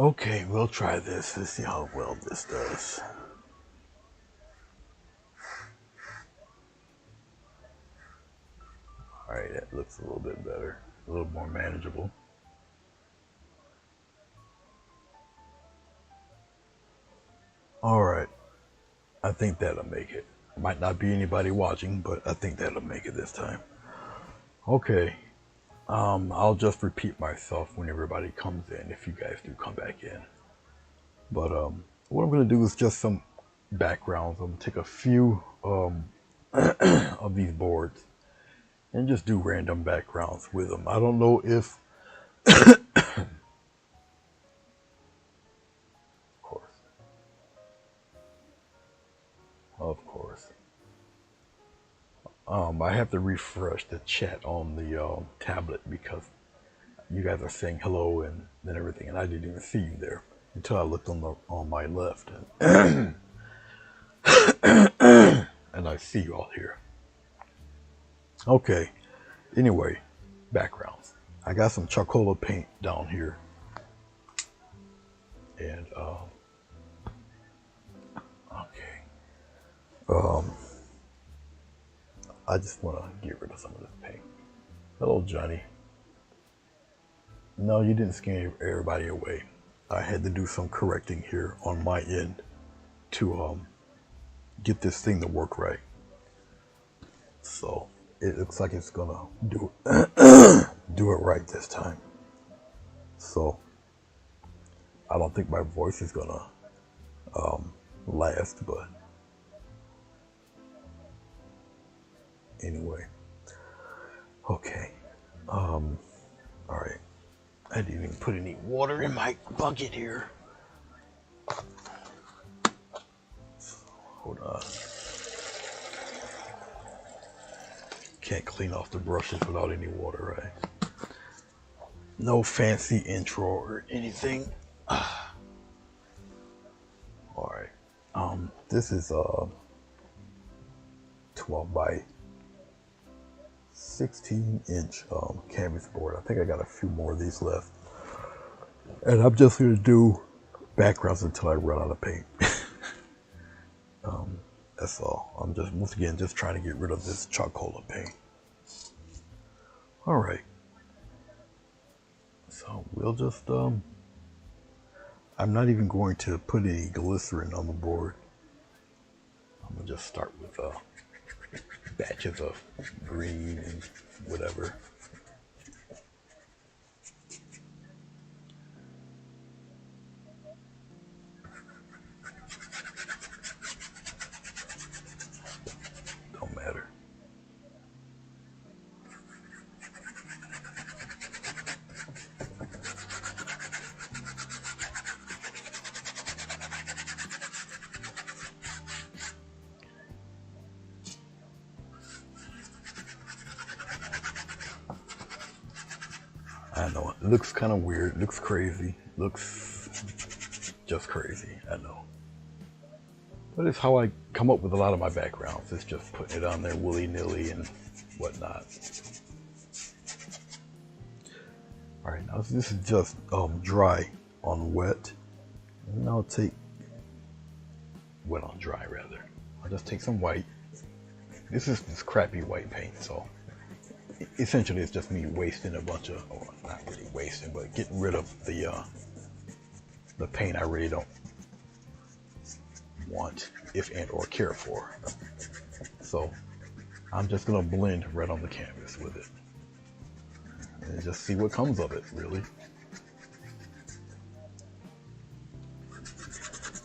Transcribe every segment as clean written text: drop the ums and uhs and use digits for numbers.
Okay, we'll try this. Let's see how well this does. Alright, that looks a little bit better. A little more manageable. Alright, I think that'll make it. Might not be anybody watching, but I think that'll make it this time. Okay, I'll just repeat myself when everybody comes in if you guys do come back in. But what I'm gonna do is just some backgrounds. I'm gonna take a few of these boards and just do random backgrounds with them. I don't know if, of course, of course. I have to refresh the chat on the tablet because you guys are saying hello and then everything, and I didn't even see you there until I looked on my left, and, and I see you all here. Okay. Anyway, backgrounds. I got some Charcoal paint down here, and okay. I just want to get rid of some of this paint. Hello, Johnny. No, you didn't scare everybody away. I had to do some correcting here on my end to get this thing to work right. So it looks like it's gonna do do it right this time. So I don't think my voice is gonna last, but anyway. Okay. All right. I didn't even put any water in my bucket here. So, hold on. Can't clean off the brushes without any water, right? No fancy intro or anything. All right. This is a 12 by 16-inch canvas board. I think I got a few more of these left. And I'm just going to do backgrounds until I run out of paint. That's all. I'm just, once again, just trying to get rid of this charcoal paint. All right. So we'll just, I'm not even going to put any glycerin on the board. I'm going to just start with batches of green and whatever. Don't matter. I know it looks kind of weird, looks crazy, looks just crazy, I know. But it's how I come up with a lot of my backgrounds. It's just putting it on there willy-nilly and whatnot. All right, now this is just dry on wet. And I'll take wet on dry rather. I'll just take some white. This is this crappy white paint, so essentially it's just me wasting a bunch of, or not really wasting, but getting rid of the paint I really don't want, if and or care for. So I'm just gonna blend right on the canvas with it and just see what comes of it, really.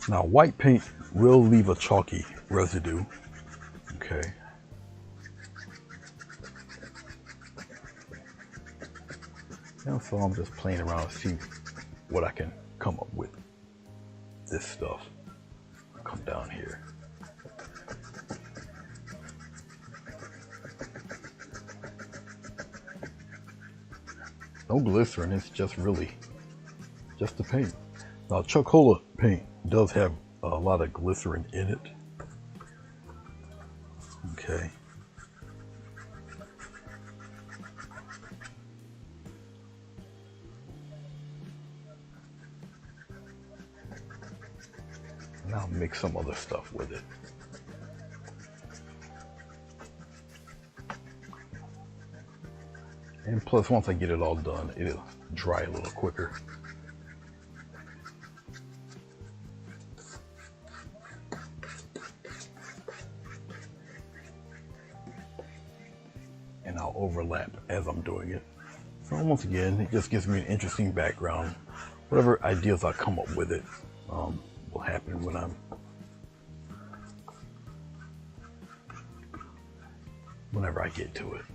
Now white paint will leave a chalky residue, okay. And so I'm just playing around to see what I can come up with. This stuff. Come down here. No glycerin, it's just really just the paint. Now Charcoal paint does have a lot of glycerin in it. Okay. and I'll mix some other stuff with it. And plus, once I get it all done, it'll dry a little quicker. And I'll overlap as I'm doing it. So once again, it just gives me an interesting background. Whatever ideas I come up with it will happen whenever I get to it.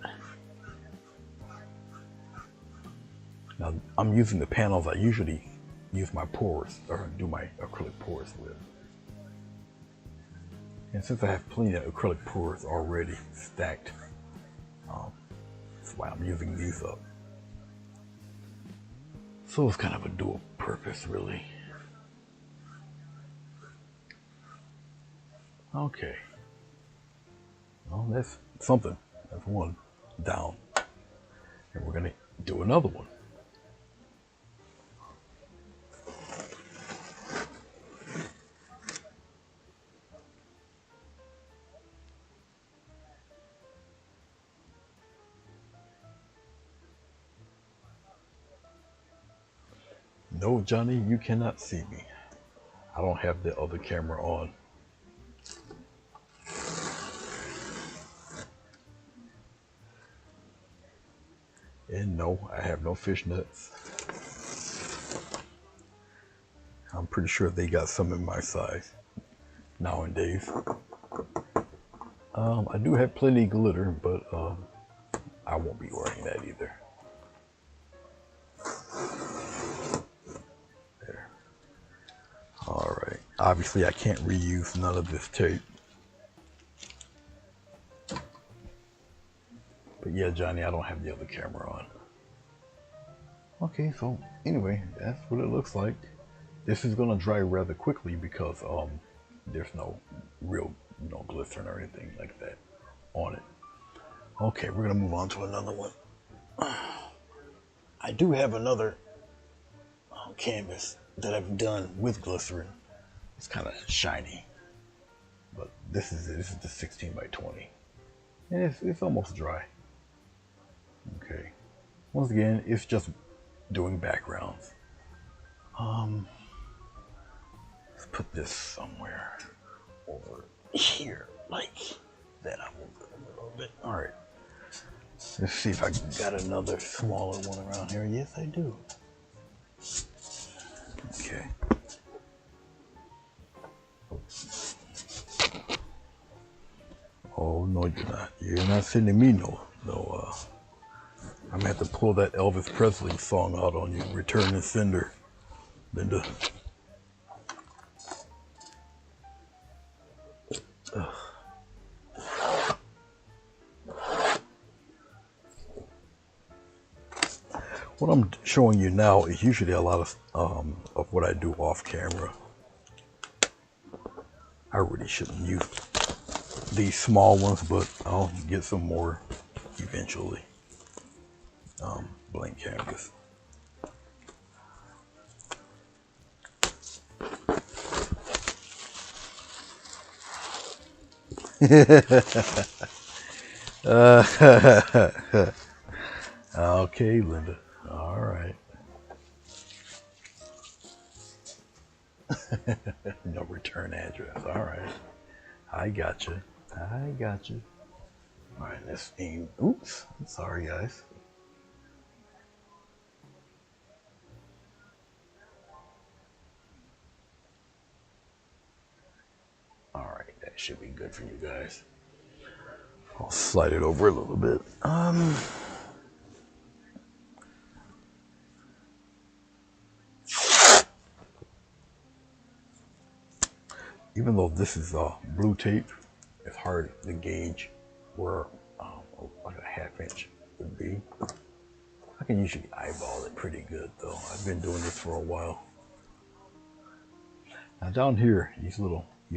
Now I'm using the panels I usually use my pours or do my acrylic pours with. And since I have plenty of acrylic pours already stacked, that's why I'm using these up. So it's kind of a dual purpose, really. Okay. Well, that's something. That's one down. And we're going to do another one. No, Johnny, you cannot see me. I don't have the other camera on. And no, I have no fishnets. I'm pretty sure they got some in my size nowadays. I do have plenty of glitter, but I won't be wearing that either. There. All right. Obviously, I can't reuse none of this tape. But yeah, Johnny, I don't have the other camera on. Okay, so anyway, that's what it looks like. This is gonna dry rather quickly because there's no real glycerin or anything like that on it. Okay, we're gonna move on to another one. I do have another canvas that I've done with glycerin. It's kind of shiny, but this is it. This is the 16 by 20, and it's almost dry. Okay, once again, it's just doing backgrounds. Let's put this somewhere over here, like that. I moved it a little bit. All right. Let's see if I got another smaller one around here. Yes, I do. Okay. Oh no, you're not. You're not sending me no. I'm gonna have to pull that Elvis Presley song out on you. Return the Sender, Linda. Ugh. What I'm showing you now is usually a lot of what I do off camera. I really shouldn't use these small ones, but I'll get some more eventually. Blank canvas. Okay, Linda. All right. No return address. All right. I got you. I got you. All right, let's aim. Oops. I'm sorry, guys. All right, that should be good for you guys. I'll slide it over a little bit. Even though this is blue tape, it's hard to gauge where like a half inch would be. I can usually eyeball it pretty good though. I've been doing this for a while. Now down here, you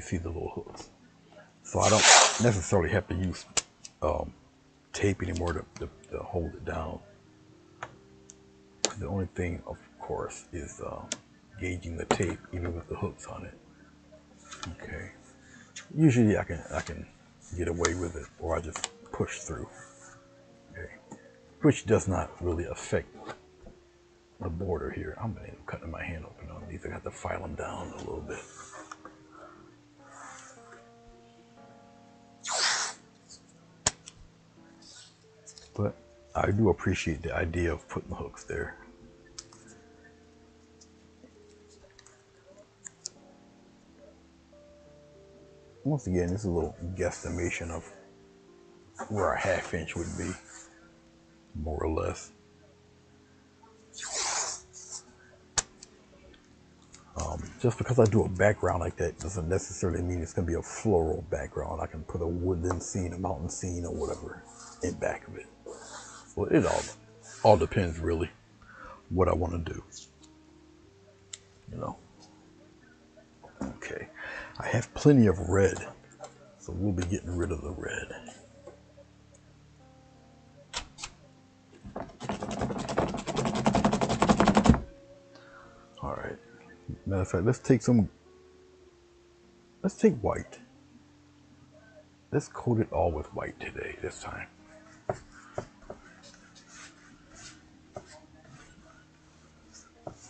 see the little hooks. So I don't necessarily have to use tape anymore to hold it down. The only thing, of course, is gauging the tape, even with the hooks on it. Okay. Usually I can get away with it, or I just push through. Okay. Which does not really affect the border here. I'm gonna end up cutting my hand open on these. I got to file them down a little bit. But I do appreciate the idea of putting the hooks there. Once again, this is a little guesstimation of where a 1/2 inch would be, more or less. Just because I do a background like that doesn't necessarily mean it's going to be a floral background. I can put a woodland scene, a mountain scene, or whatever in back of it. Well, it all depends really what I want to do. You know. Okay, I have plenty of red, so we'll be getting rid of the red. All right. Matter of fact, let's take white. Let's coat it all with white today, this time.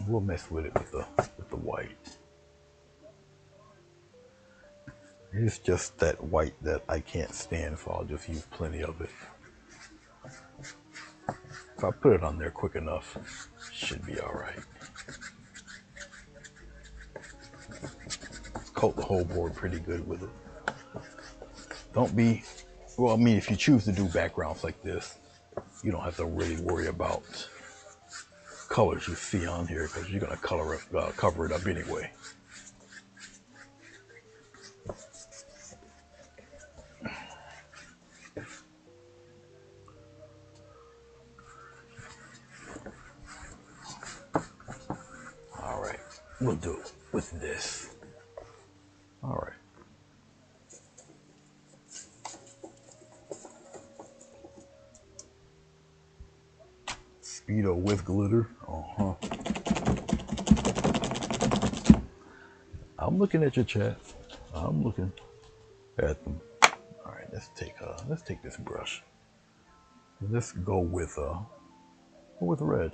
We'll mess with it with the white. It's just that white that I can't stand, so I'll just use plenty of it. If I put it on there quick enough, it should be all right. Coat the whole board pretty good with it. Don't be, well, I mean, if you choose to do backgrounds like this, you don't have to really worry about colors you see on here because you're gonna cover it up anyway. All right, we'll do it with this. All right. Speedo with glitter. I'm looking at your chat. I'm looking at them. All right, let's take this brush. Let's go with red.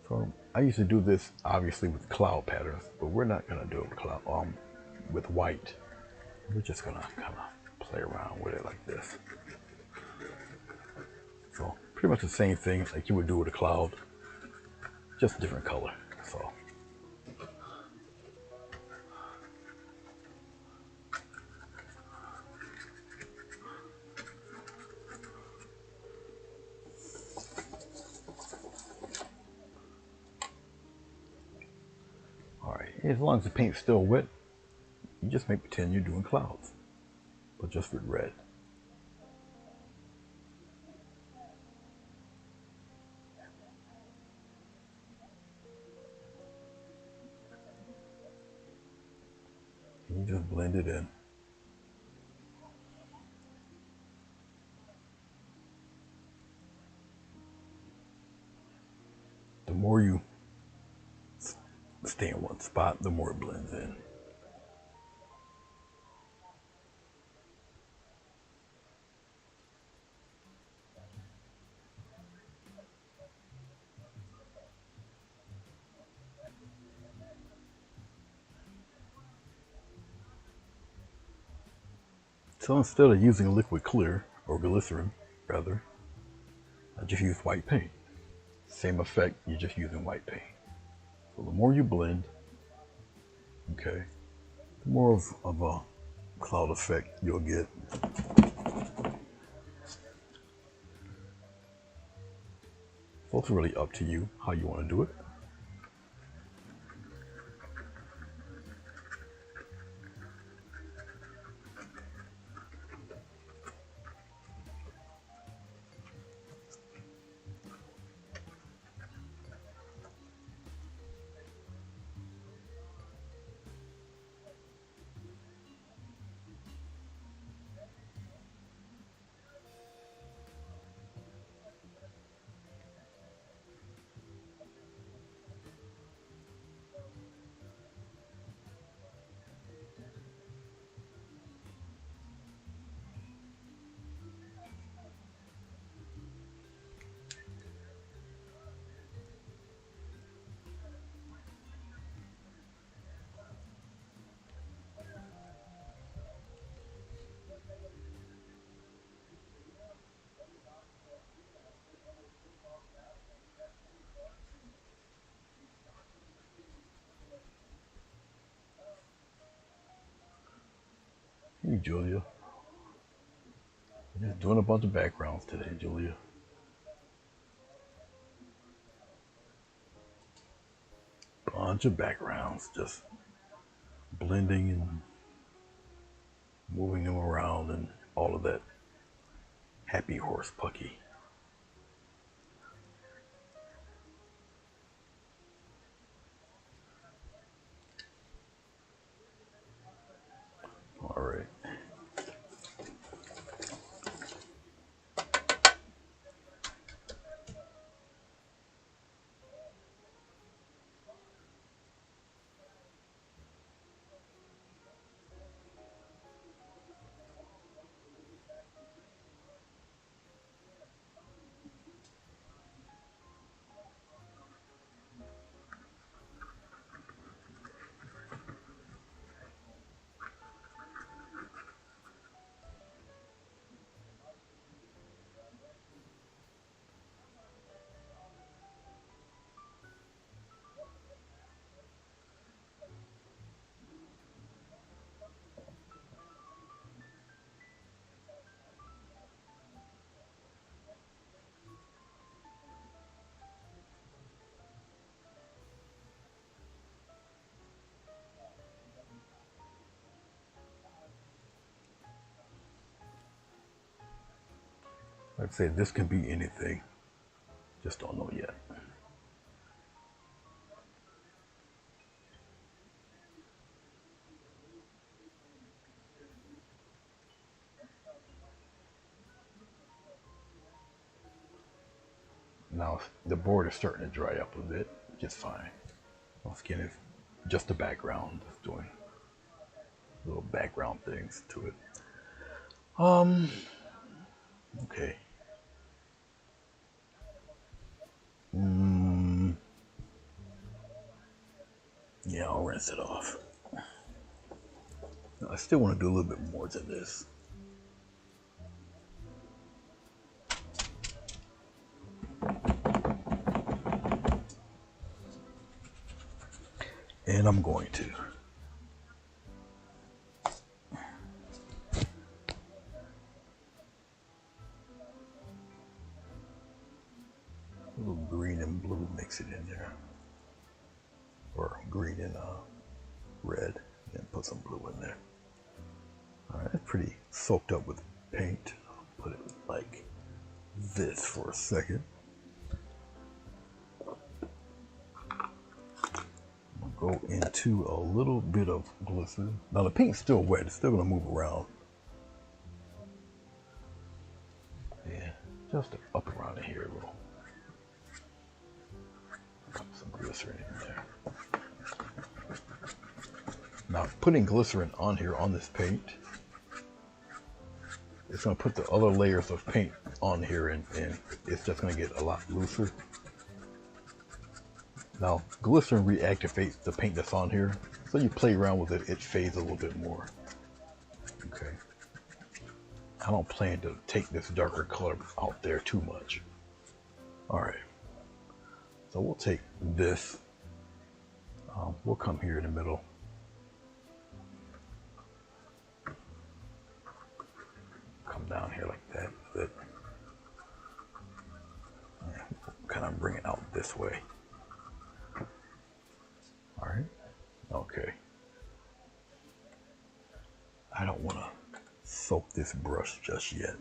So I used to do this obviously with cloud patterns, but we're not gonna do it with white. We're just gonna kind of play around with it like this. So pretty much the same thing like you would do with a cloud, just a different color. So all right, as long as the paint's still wet, you just may pretend you're doing clouds, but just with red. And you just blend it in. The more you stay in one spot, the more it blends in. So instead of using liquid clear, or glycerin rather, I just use white paint. Same effect, you're just using white paint. So the more you blend, okay, the more of a cloud effect you'll get. So it's really up to you how you want to do it. Hey, Julia. Just doing a bunch of backgrounds today, Julia. Bunch of backgrounds, just blending and moving them around and all of that. Happy horse pucky. All right. Like I said, this can be anything. Just don't know yet. Now the board is starting to dry up a bit, just fine. Once again, it's just the background, just doing little background things to it. Okay. Yeah, I'll rinse it off. I still want to do a little bit more than this. And I'm going to. A little green and blue, mix it in there. Or green and red, and put some blue in there. Alright, it's pretty soaked up with paint. I'll put it like this for a second. I'll go into a little bit of glycerin. Now the paint's still wet, it's still gonna move around. Yeah, just up around in here a little. Put some glycerin in there. Now putting glycerin on here on this paint, it's going to put the other layers of paint on here and it's just going to get a lot looser. Now glycerin reactivates the paint that's on here, so you play around with it, it fades a little bit more. Okay. I don't plan to take this darker color out there too much. Alright. So we'll take this. We'll come here in the middle. Come down here like that. Kind of bring it out this way. Alright. Okay. I don't want to soak this brush just yet.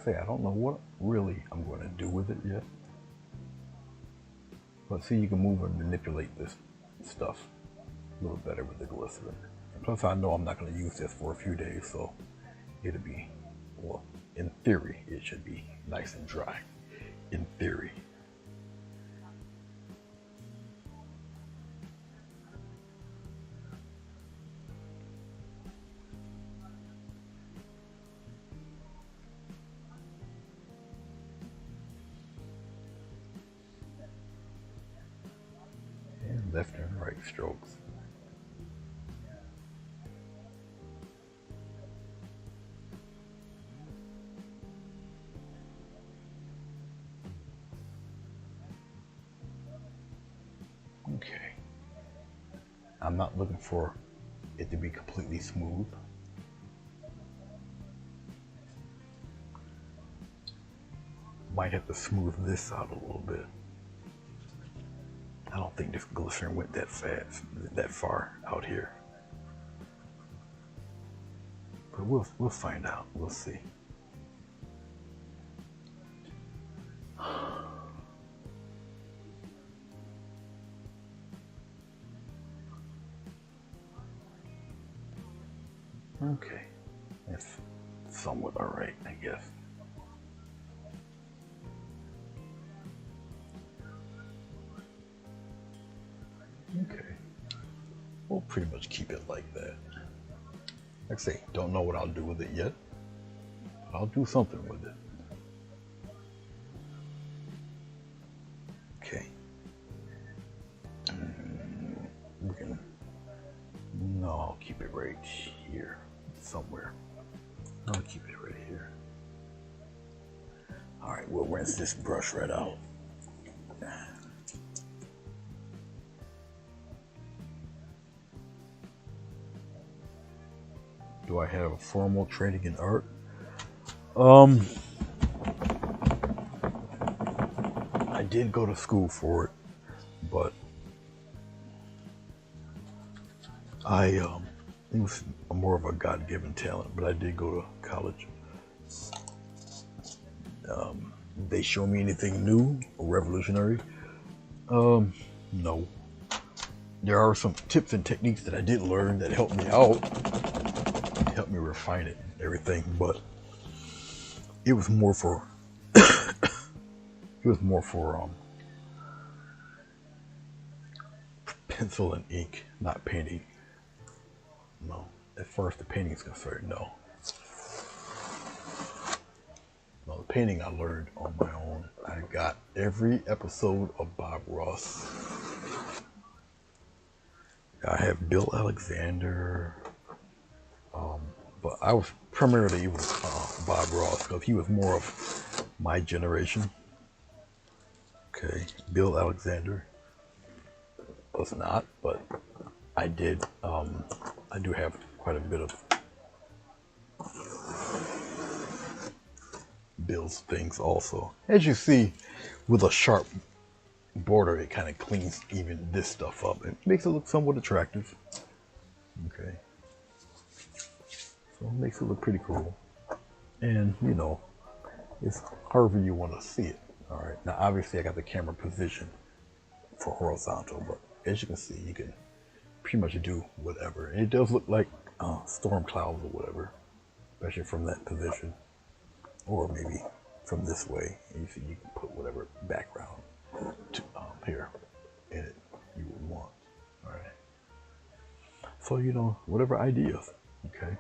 I don't know what really I'm going to do with it yet. But see, you can move and manipulate this stuff a little better with the glycerin. And plus, I know I'm not going to use this for a few days, so it'll be, well, in theory, it should be nice and dry. In theory. Left and right strokes. I'm not looking for it to be completely smooth. Might have to smooth this out a little bit. I don't think this glycerin went that far out here. But we'll find out. We'll see. Okay, that's somewhat all right, I guess. Okay, we'll pretty much keep it like that. Like I say, don't know what I'll do with it yet. I'll do something with it. Okay. We can. No, I'll keep it right here somewhere. I'll keep it right here. All right, we'll rinse this brush right out. Do I have a formal training in art? I did go to school for it, but it was more of a God-given talent, but I did go to college. They show me anything new or revolutionary? No. There are some tips and techniques that I did learn that helped me out, helped me refine it and everything, but it was more for pencil and ink, not painting. No, as far as the painting is concerned, no. No, the painting I learned on my own. I got every episode of Bob Ross. I have Bill Alexander, but I was primarily with Bob Ross because he was more of my generation. Okay, Bill Alexander was not, but I did. I do have quite a bit of Bill's things also. As you see, with a sharp border, it kind of cleans even this stuff up. It makes it look somewhat attractive. Okay. So it makes it look pretty cool. And, you know, it's however you want to see it. All right. Now, obviously, I got the camera position for horizontal, but as you can see, you can pretty much do whatever. And it does look like storm clouds or whatever, especially from that position. Or maybe from this way. And you see, you can put whatever background to, here in it you would want. All right. So, you know, whatever ideas. Okay.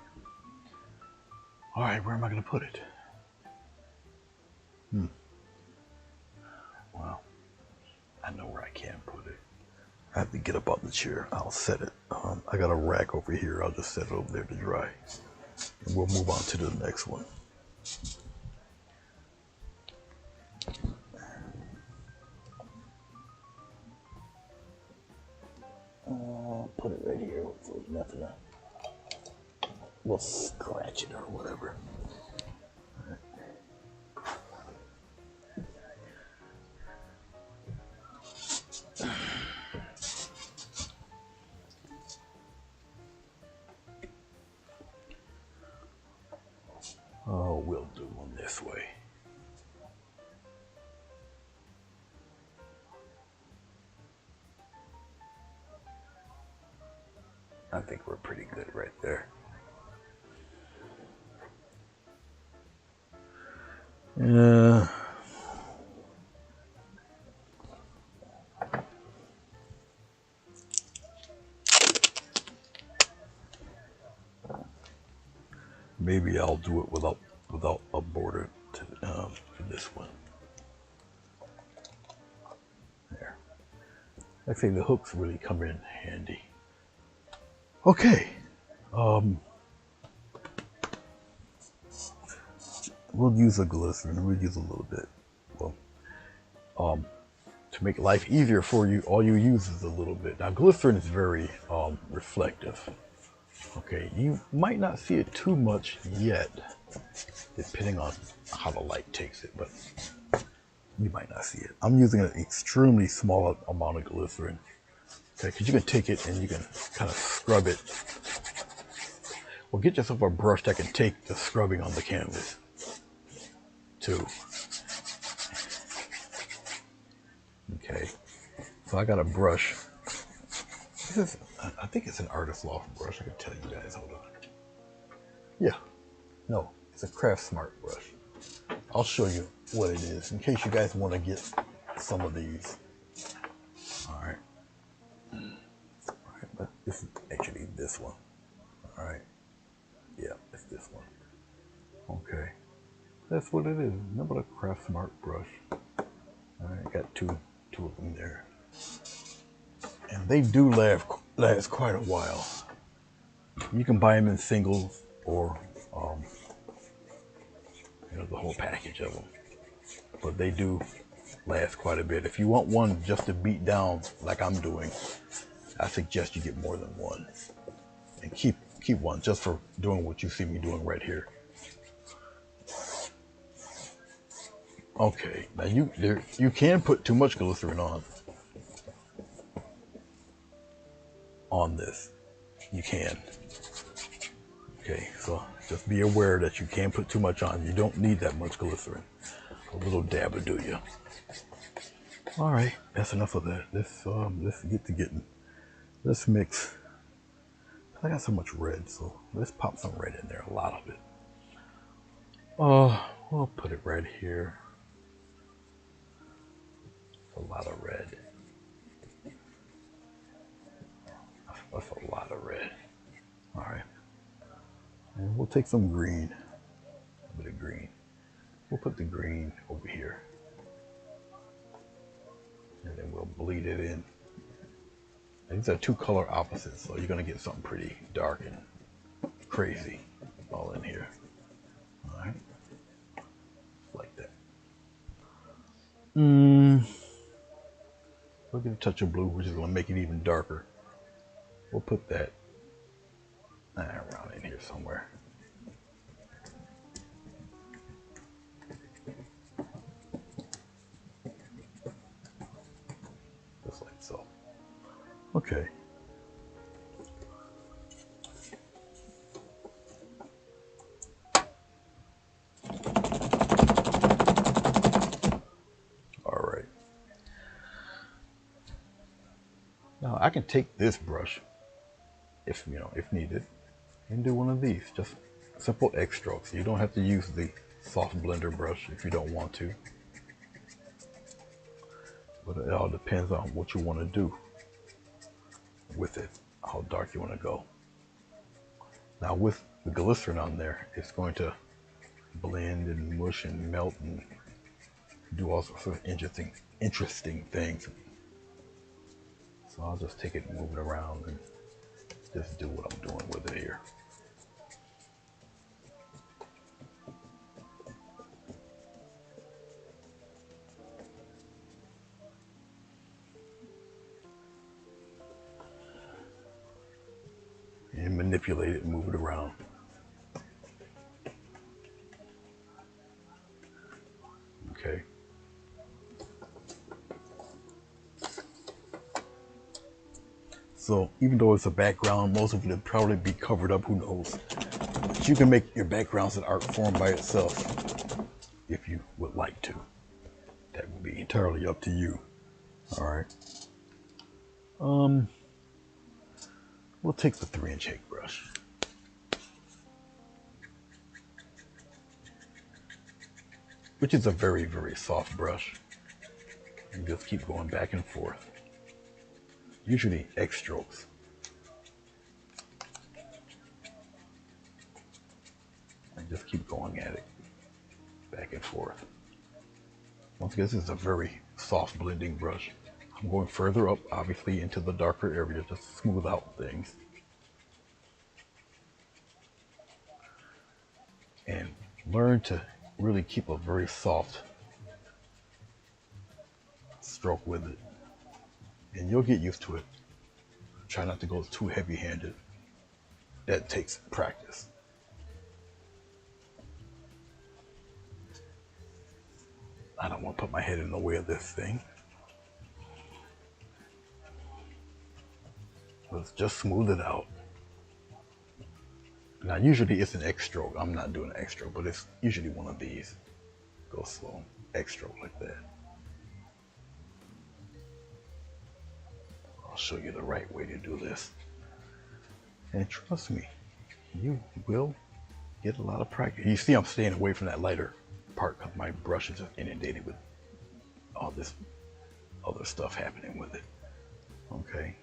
All right, where am I going to put it? Well, I know where I can put it. I have to get up out the chair. I'll set it. I got a rack over here. I'll just set it over there to dry. And we'll move on to the next one. Put it right here so there's nothing to, we'll scratch it or whatever. Oh, we'll do one this way. I think we're pretty good right there. Yeah. Maybe I'll do it without a border to this one. There. I think the hooks really come in handy. Okay. We'll use a glycerin. We'll use a little bit. Well, To make life easier for you, all you use is a little bit. Now, glycerin is very reflective. Okay, you might not see it too much yet, depending on how the light takes it, but you might not see it. I'm using an extremely small amount of glycerin, okay, because you can take it and you can kind of scrub it. Well, get yourself a brush that can take the scrubbing on the canvas, too. Okay, so I got a brush. This is, I think it's an Artist Loft brush. I can tell you guys. Hold on. Yeah, no, it's a Craft Smart brush. I'll show you what it is in case you guys want to get some of these. All right. All right, but this is actually this one. All right. Yeah, it's this one. Okay. That's what it is. Remember the Craft Smart brush. All right, got two of them there. And they do last quite a while. You can buy them in singles or, the whole package of them. But they do last quite a bit. If you want one just to beat down like I'm doing, I suggest you get more than one. And keep one just for doing what you see me doing right here. Okay, now you can put too much glycerin on this. You can. Okay, so just be aware that you can't put too much on. You don't need that much glycerin. A little dab will do you. All right, that's enough of that. Let's get to getting. Let's mix. I got so much red, so let's pop some red in there. A lot of it. We'll put it right here. A lot of red. That's a lot of red. All right. And we'll take some green. A bit of green. We'll put the green over here. And then we'll bleed it in. And these are two color opposites, so you're going to get something pretty dark and crazy all in here. All right. Like that. We'll get a touch of blue, which is going to make it even darker. We'll put that around in here somewhere. Just like so. Okay. All right. Now I can take this brush, if needed, and do one of these. Just simple X strokes. You don't have to use the soft blender brush if you don't want to. But it all depends on what you want to do with it, how dark you want to go. Now with the glycerin on there, it's going to blend and mush and melt and do all sorts of interesting things. So I'll just take it and move it around and just do what I'm doing with it here. And manipulate it and move it around. Okay. So even though it's a background, most of it will probably be covered up, who knows. But you can make your backgrounds an art form by itself if you would like to. That would be entirely up to you. All right. We'll take the 3-inch Hake brush. Which is a very, very soft brush. And just keep going back and forth. Usually X strokes. And just keep going at it. Back and forth. Once again, this is a very soft blending brush. I'm going further up, obviously, into the darker area just to smooth out things. And learn to really keep a very soft stroke with it, and you'll get used to it. Try not to go too heavy-handed. That takes practice. I don't want to put my head in the way of this thing. Let's just smooth it out. Now, usually it's an X stroke. I'm not doing an X stroke, but it's usually one of these. Go slow, X stroke like that. I'll show you the right way to do this. And trust me, you will get a lot of practice. You see I'm staying away from that lighter part because my brush is just inundated with all this other stuff happening with it. Okay.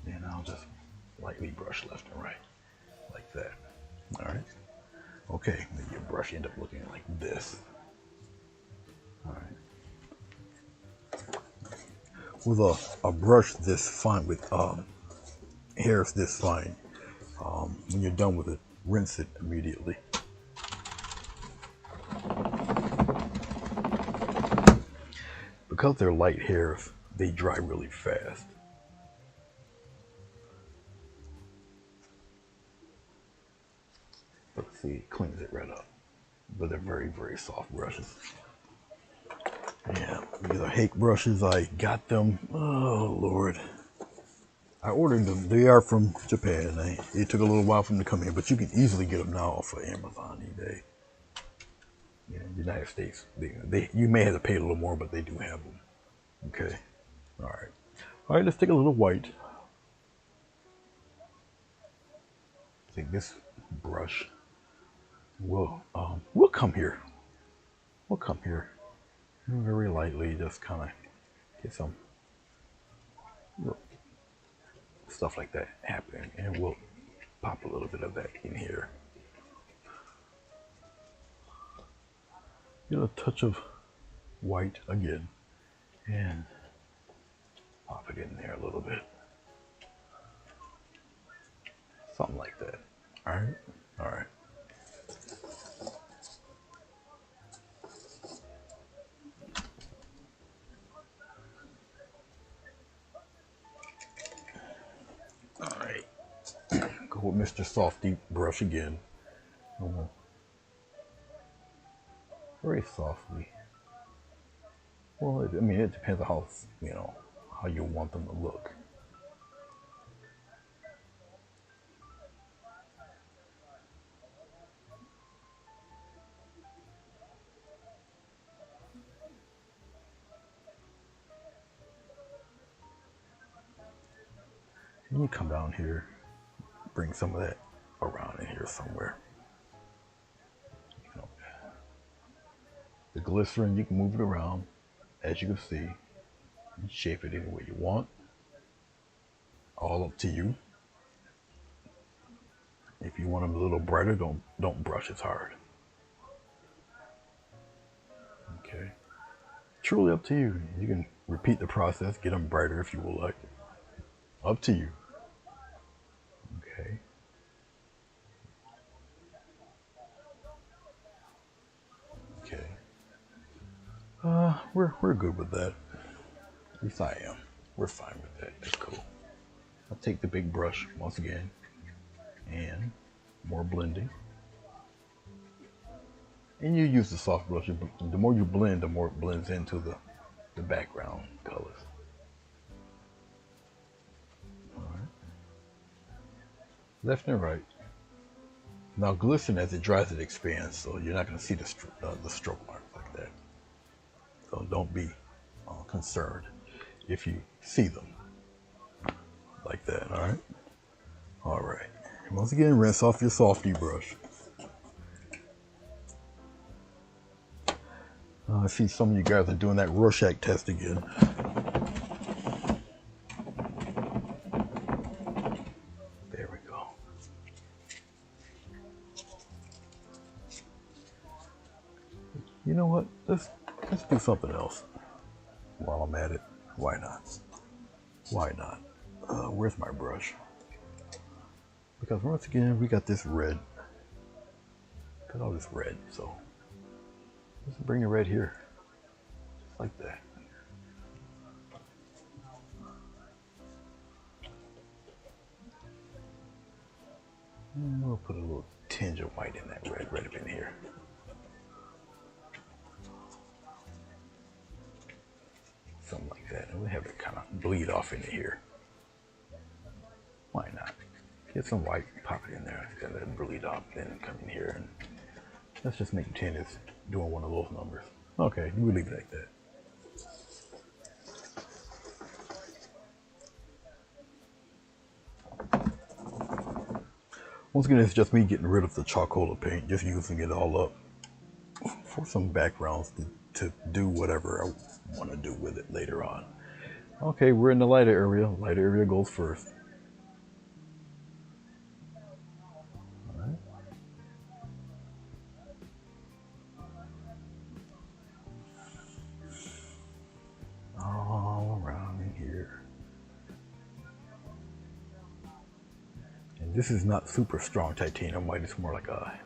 And I'll just lightly brush left and right like that. All right. Okay, then your brush end up looking like this. All right. With a brush this fine, with hairs this fine, when you're done with it, rinse it immediately. Because they're light hairs, they dry really fast. But see, it cleans it right up. But they're very, very soft brushes. Yeah, these are Hake brushes. I got them. Oh, Lord. I ordered them. They are from Japan. It took a little while for them to come in, but you can easily get them now off of Amazon, eBay. You know, United States. You may have to pay a little more, but they do have them. Okay. All right. All right, let's take a little white. Take this brush. We'll come here. We'll come here. Very lightly, just kind of get some stuff like that happening, and we'll pop a little bit of that in here. Get a touch of white again, and pop it in there a little bit. Something like that. All right? All right. All right. Go with Mr. Softy brush again. Very softly. Well, I mean, it depends on how, how you want them to look. And you come down here, bring some of that around in here somewhere. The glycerin, you can move it around, as you can see, and shape it any way you want. All up to you. If you want them a little brighter, don't brush as hard. Okay. Truly up to you. You can repeat the process, get them brighter if you would like. Up to you. Okay. Okay. We're good with that. At least I am. We're fine with that. That's cool. I'll take the big brush once again, and more blending. And you use the soft brush. The more you blend, the more it blends into the background colors. All right. Left and right. Now glycerin, as it dries, it expands, so you're not going to see the stroke marks like that. So don't be concerned if you see them like that. All right. All right. Once again, rinse off your softy brush. I see some of you guys are doing that Rorschach test again. There we go. You know what? Let's do something else while I'm at it. Why not? Why not? Where's my brush? Because once again, we got this red. Got all this red, so let's bring the red here. like that. And we'll put a little tinge of white in that red right up in here. Something like that. And we'll have it kind of bleed off into here. Why not? Get some white, pop it in there, let it bleed off, then come in here, and let's just make pretend it's doing one of those numbers. Okay, we'll leave it like that. Once again, it's just me getting rid of the charcoal paint, just using it all up for some backgrounds to do whatever I want to do with it later on. Okay, we're in the lighter area. Lighter area goes first. All around in here. And this is not super strong titanium white. It's more like a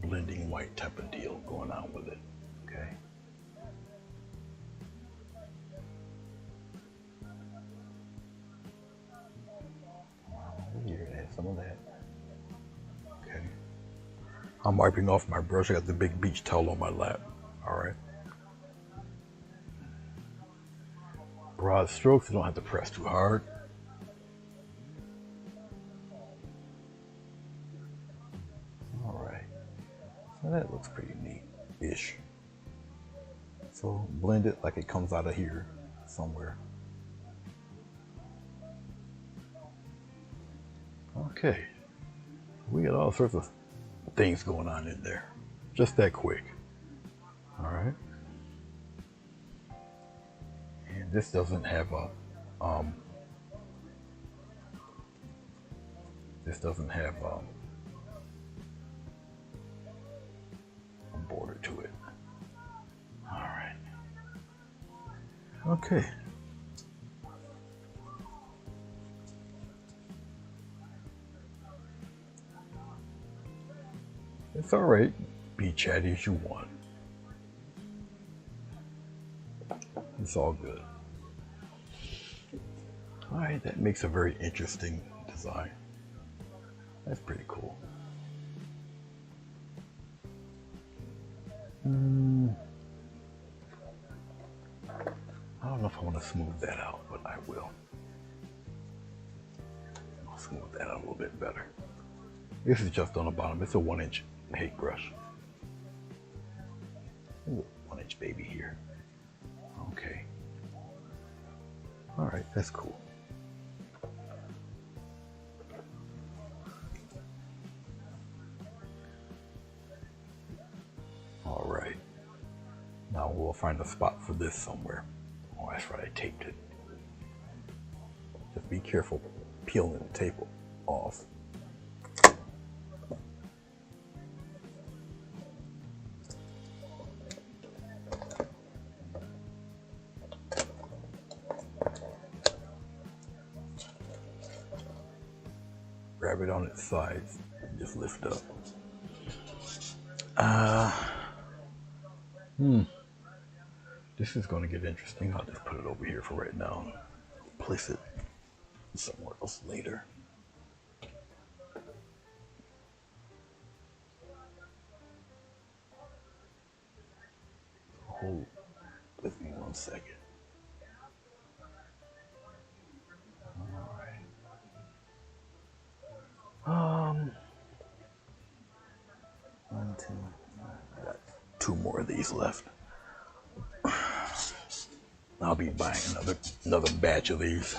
blending white type of deal going on with it. Okay. Here, add some of that. Okay. I'm wiping off my brush. I got the big beach towel on my lap. All right. Broad strokes. You don't have to press too hard. All right. So that looks pretty neat-ish. So blend it like it comes out of here somewhere. Okay. We got all sorts of things going on in there. Just that quick. All right. And this doesn't have a a border to it. All right. Okay. It's all right. Be chatty as you want. It's all good. All right, that makes a very interesting design. That's pretty cool. I don't know if I want to smooth that out, but I will. I'll smooth that out a little bit better. This is just on the bottom. It's a 1-inch paintbrush. Ooh, 1-inch baby here. Okay. All right, that's cool. All right. Now we'll find a spot for this somewhere. Oh, that's right, I taped it. Just be careful peeling the tape off. Grab it on its sides and just lift up. This is going to get interesting. I'll just put it over here for right now. Place it somewhere else later. Hold with me 1 second. All right. 1, 2. I got 2 more of these left. I'll be buying another batch of these.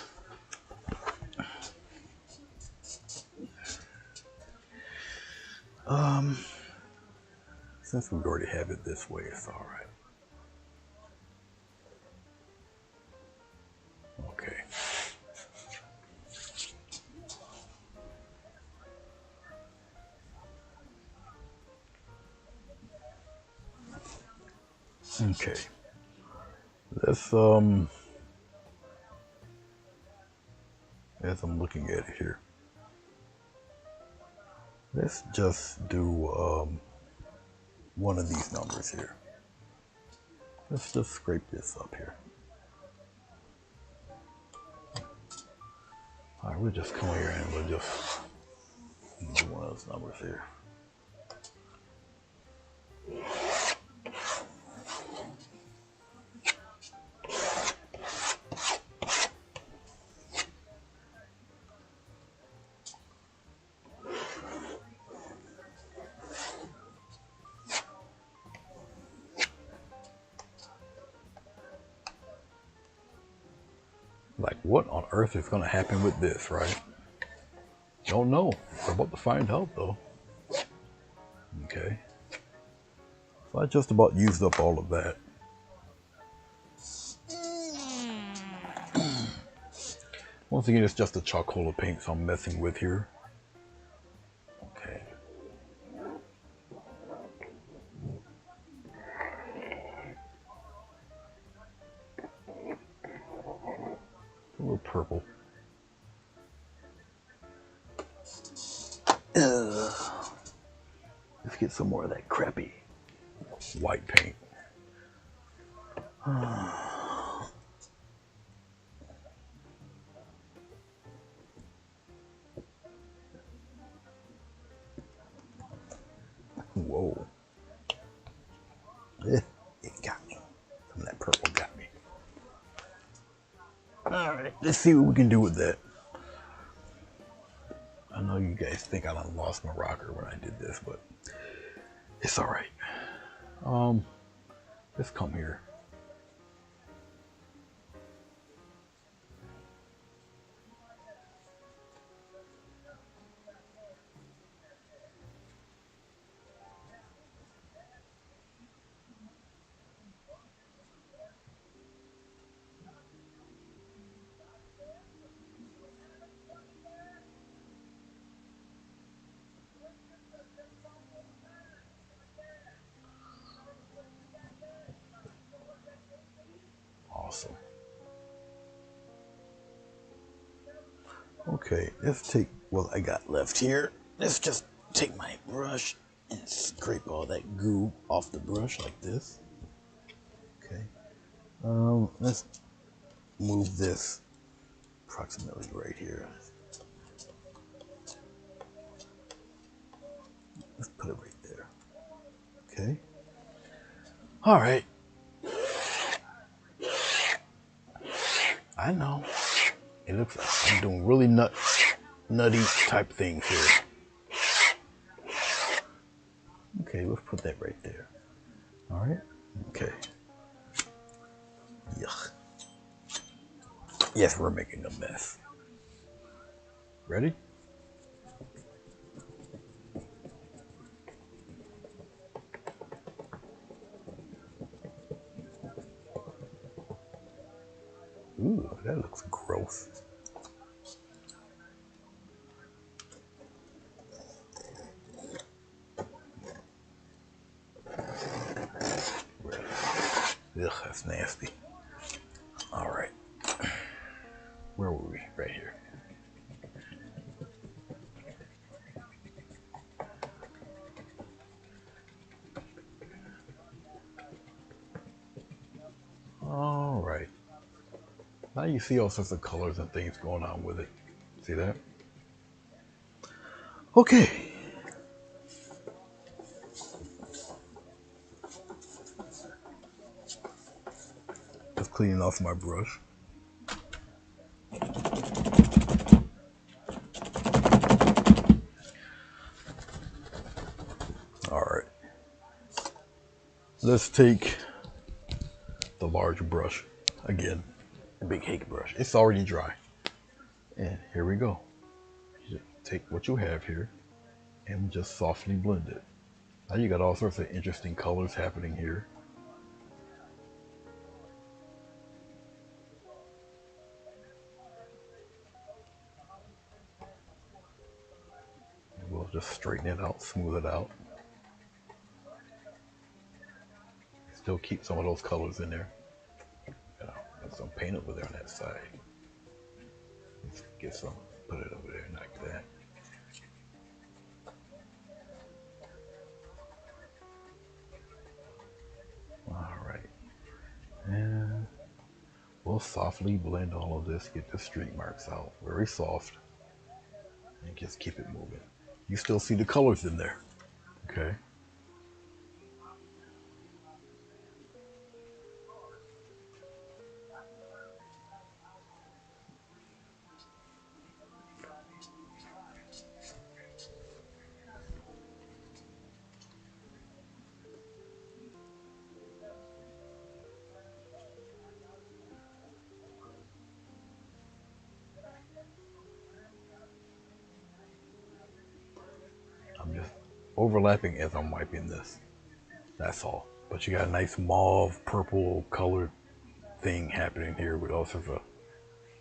Since we already have it this way, it's all right. Okay. Okay. Let's as I'm looking at it here, let's just do one of these numbers here. Let's just scrape this up here. All right, we'll just come here and we'll just do one of those numbers here. Like, what on earth is going to happen with this, right? Don't know. We're about to find out, though. Okay. So I just about used up all of that. Once again, it's just the charcoal paint so I'm messing with here. Okay. A little purple. Let's get some more of that crappy white paint. Whoa. It got me. Some of that purple got me. Alright, let's see what we can do with that. I know you guys think I done lost my rocker when I did this, but it's alright. Let's come here. Awesome. Okay, let's take what I got left here. Let's just take my brush and scrape all that goo off the brush like this. Okay. Let's move this approximately right here. Let's put it right there. Okay. All right. I know. It looks like I'm doing really nutty type things here. Okay, let's put that right there. All right. Okay. Yuck. Yes, we're making a mess. Ready? Ooh, that looks gross. Ugh, that's nasty. All right. Where were we? Right here. All right. Now you see all sorts of colors and things going on with it. See that? Okay. Just cleaning off my brush. All right. Let's take the large brush again, the big cake brush. It's already dry. And here we go. You just take what you have here and just softly blend it. Now you got all sorts of interesting colors happening here. And we'll just straighten it out, smooth it out. Still keep some of those colors in there. You know, got some paint over there on that side. Let's get some, put it over there like that. All right. we'll softly blend all of this, get the streak marks out, very soft, and just keep it moving. You still see the colors in there, okay? I'm just overlapping as I'm wiping this. That's all. But you got a nice mauve, purple colored thing happening here with all sorts of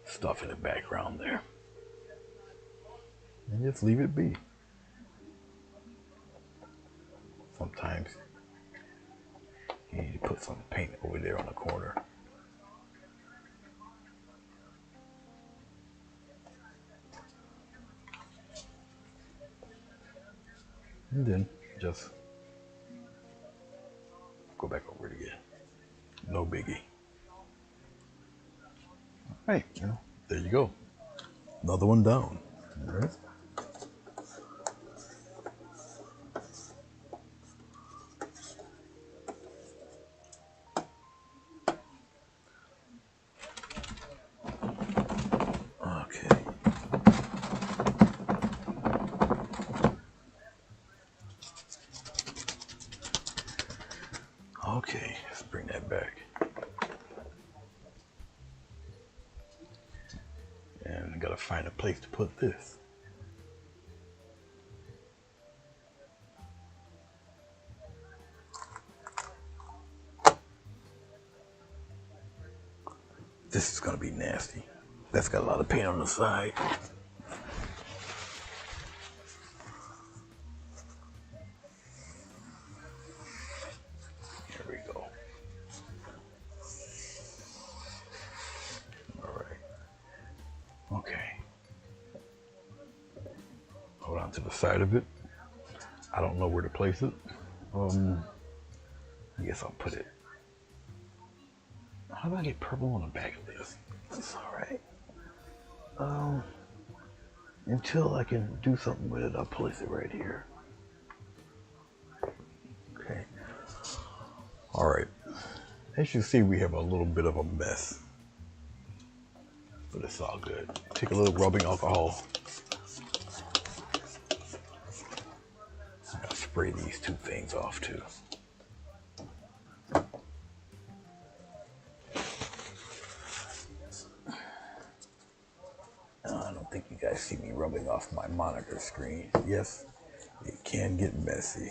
stuff in the background there. And just leave it be. Sometimes you need to put some paint over there on the corner. And then just go back over it again. No biggie. All right, there you go. Another one down. All right. Okay. Okay, let's bring that back. And I gotta find a place to put this. This is gonna be nasty. That's got a lot of paint on the side. There we go. All right. Okay. Hold on to the side of it. I don't know where to place it. I guess I'll put it. How do I get purple on the back of this? That's all right. Until I can do something with it, I'll place it right here. Okay. All right. As you see, we have a little bit of a mess, but it's all good. Take a little rubbing alcohol. I'm gonna spray these two things off too. I don't think you guys see me rubbing off my monitor screen. Yes, it can get messy.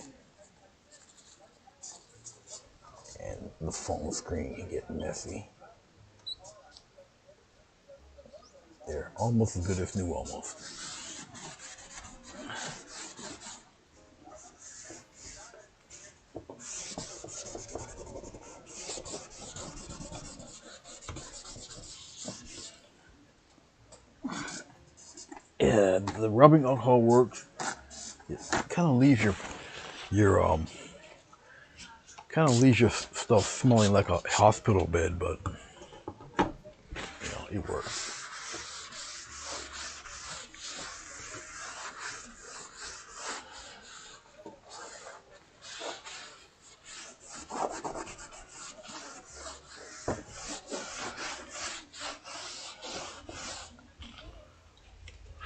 And the phone screen can get messy. They're almost as good as new, almost. Yeah, the rubbing alcohol works. It kind of leaves your stuff smelling like a hospital bed, but it works.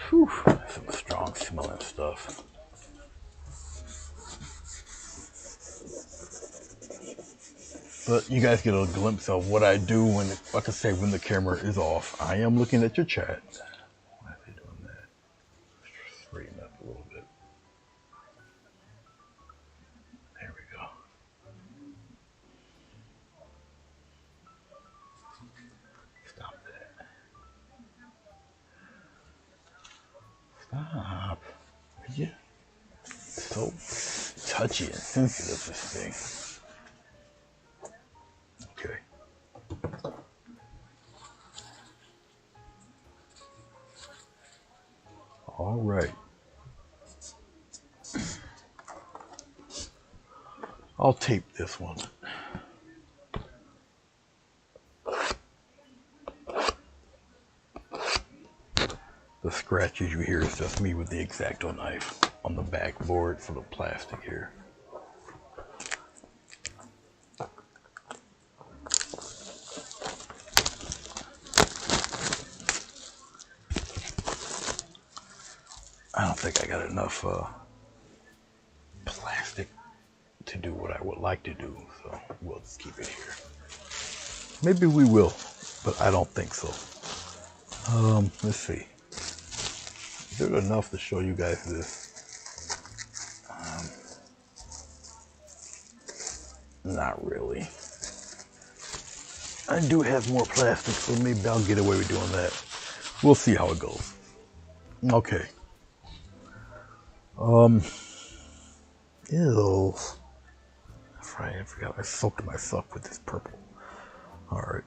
Whew, some strong smelling stuff. But you guys get a glimpse of what I do when, like I say, when the camera is off. I am looking at your chat. Why are they doing that? Straighten up a little bit. There we go. Stop that. Stop. Yeah. So touchy and sensitive, this thing. Okay. All right. I'll tape this one. The scratches you hear is just me with the X-Acto knife on the backboard for the plastic here. I don't think I got enough plastic to do what I would like to do, so we'll just keep it here. Maybe we will, but I don't think so. Let's see. Is there enough to show you guys this? Not really. I do have more plastic, so maybe I'll get away with doing that. We'll see how it goes. Okay. Ew. I forgot I soaked myself with this purple. Alright.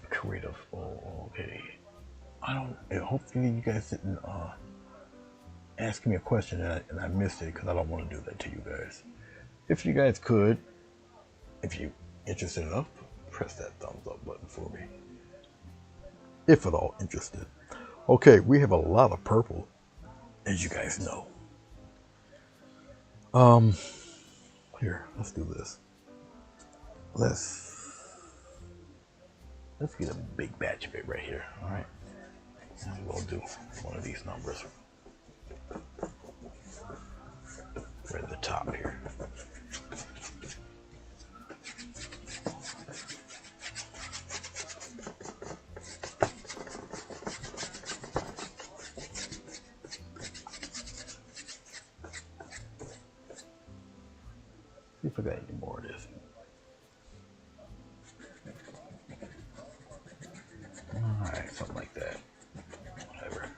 Creative. Oh, okay. Hopefully you guys didn't ask me a question and I missed it because I don't want to do that to you guys. If you guys could, if you're interested enough, press that thumbs up button for me. If at all interested. Okay, we have a lot of purple, as you guys know. Here, let's do this. Let's get a big batch of it right here, all right? And we'll do one of these numbers right at the top here. See if I got any more of this. Alright, something like that. Whatever.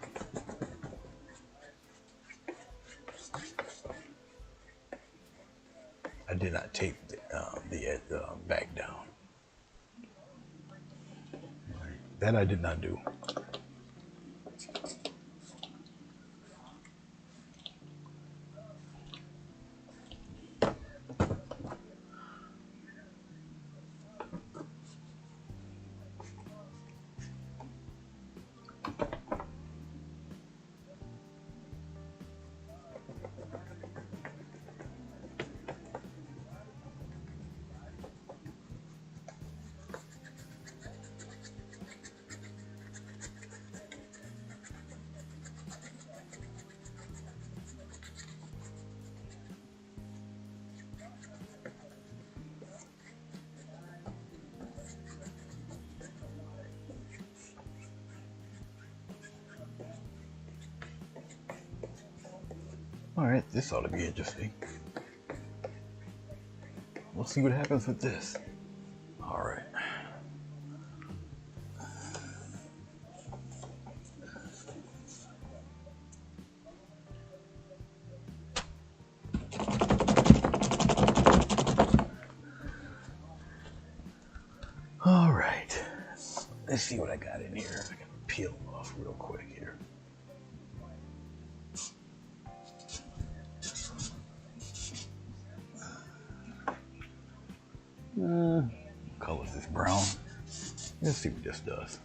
I did not tape the back down. That I did not do. Alright, this ought to be interesting. We'll see what happens with this. Alright. Alright. Let's see what I got in here. I can peel them off real quick here. Colors this brown. Let's see what this does.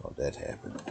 How that happened.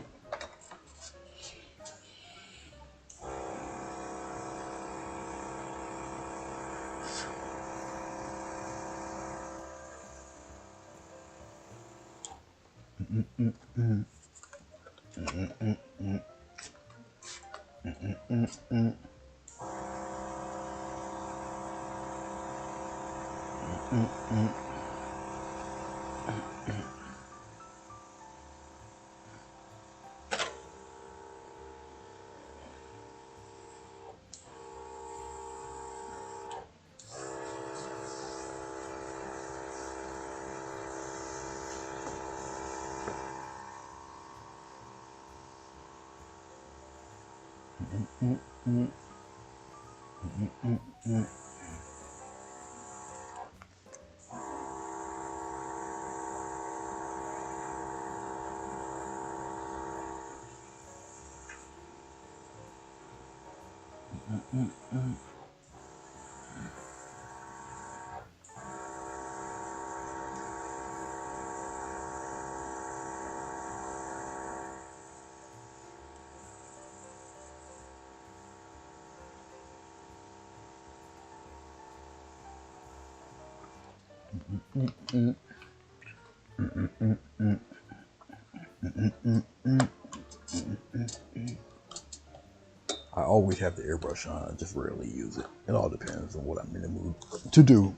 I always have the airbrush on. I just rarely use it. It all depends on what I'm in the mood to do.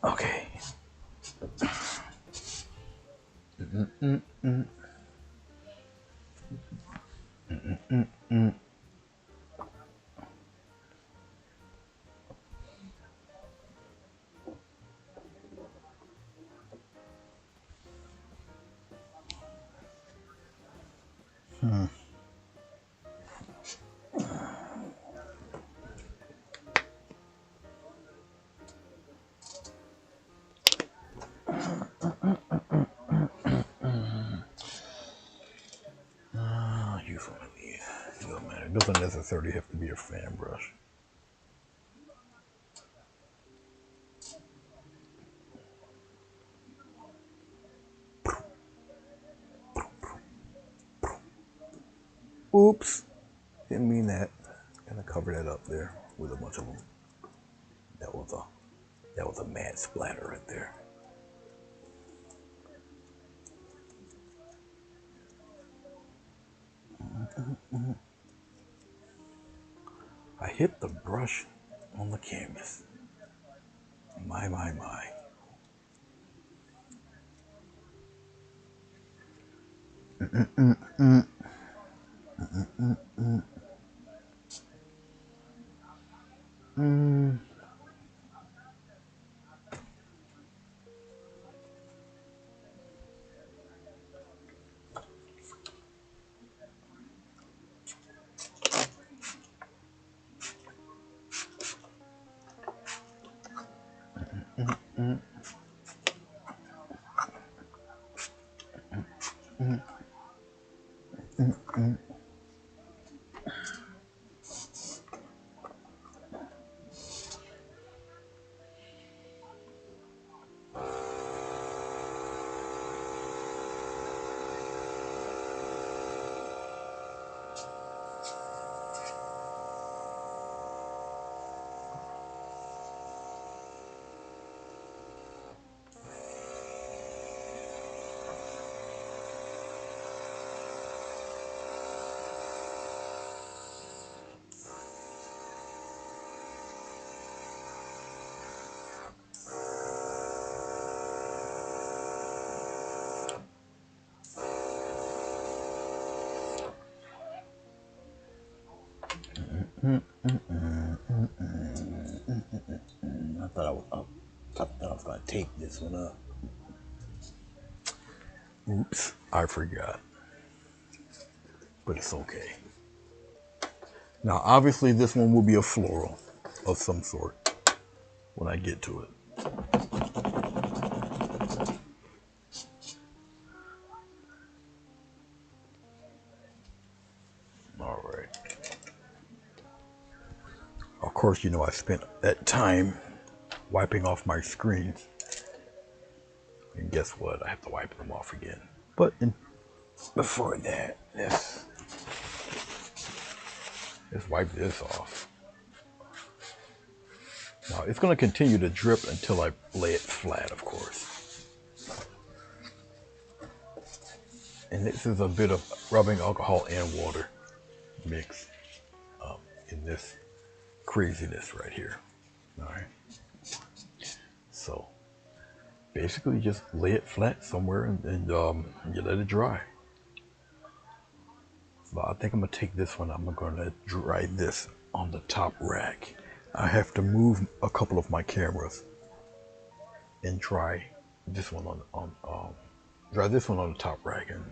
Okay. Use one of these. It doesn't matter. It doesn't necessarily have to be a fan brush. Oops. Didn't mean that. Gonna cover that up there with a bunch of them. That was a mad splatter right there. I hit the brush on the canvas. My, my, my. I thought I was up. I thought I was gonna tape this one up. Oops, I forgot. But it's okay. Now, obviously, this one will be a floral of some sort when I get to it. All right. Of course, you know I spent that time wiping off my screens. And guess what? I have to wipe them off again. But before that, let's wipe this off. Now, it's going to continue to drip until I lay it flat, of course. And this is a bit of rubbing alcohol and water mix in this craziness right here. All right. So basically just lay it flat somewhere and you let it dry. So I think I'm going to take this one. I'm going to dry this on the top rack. I have to move a couple of my cameras and dry this one on dry this one on the top rack and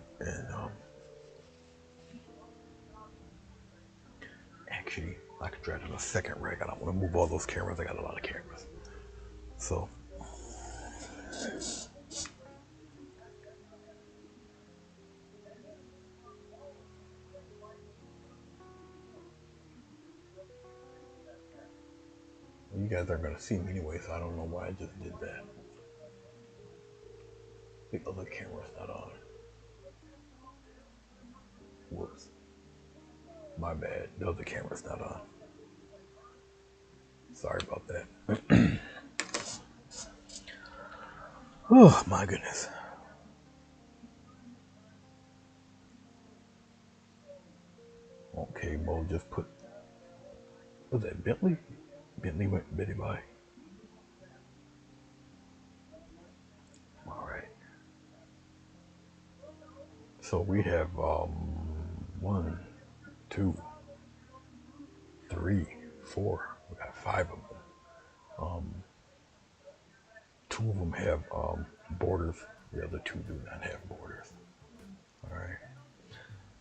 actually I could dry it on the second rack. I don't want to move all those cameras. I got a lot of cameras. So you guys aren't going to see me anyway, so I don't know why I just did that. The other camera's not on. Whoops. My bad. The other camera's not on. Sorry about that. Oh, my goodness. Okay, Mo just put... Was that Bentley? Bentley went Betty by. All right. So we have 1, 2, 3, 4. We got 5 of them. 2 of them have borders. The other 2 do not have borders. All right.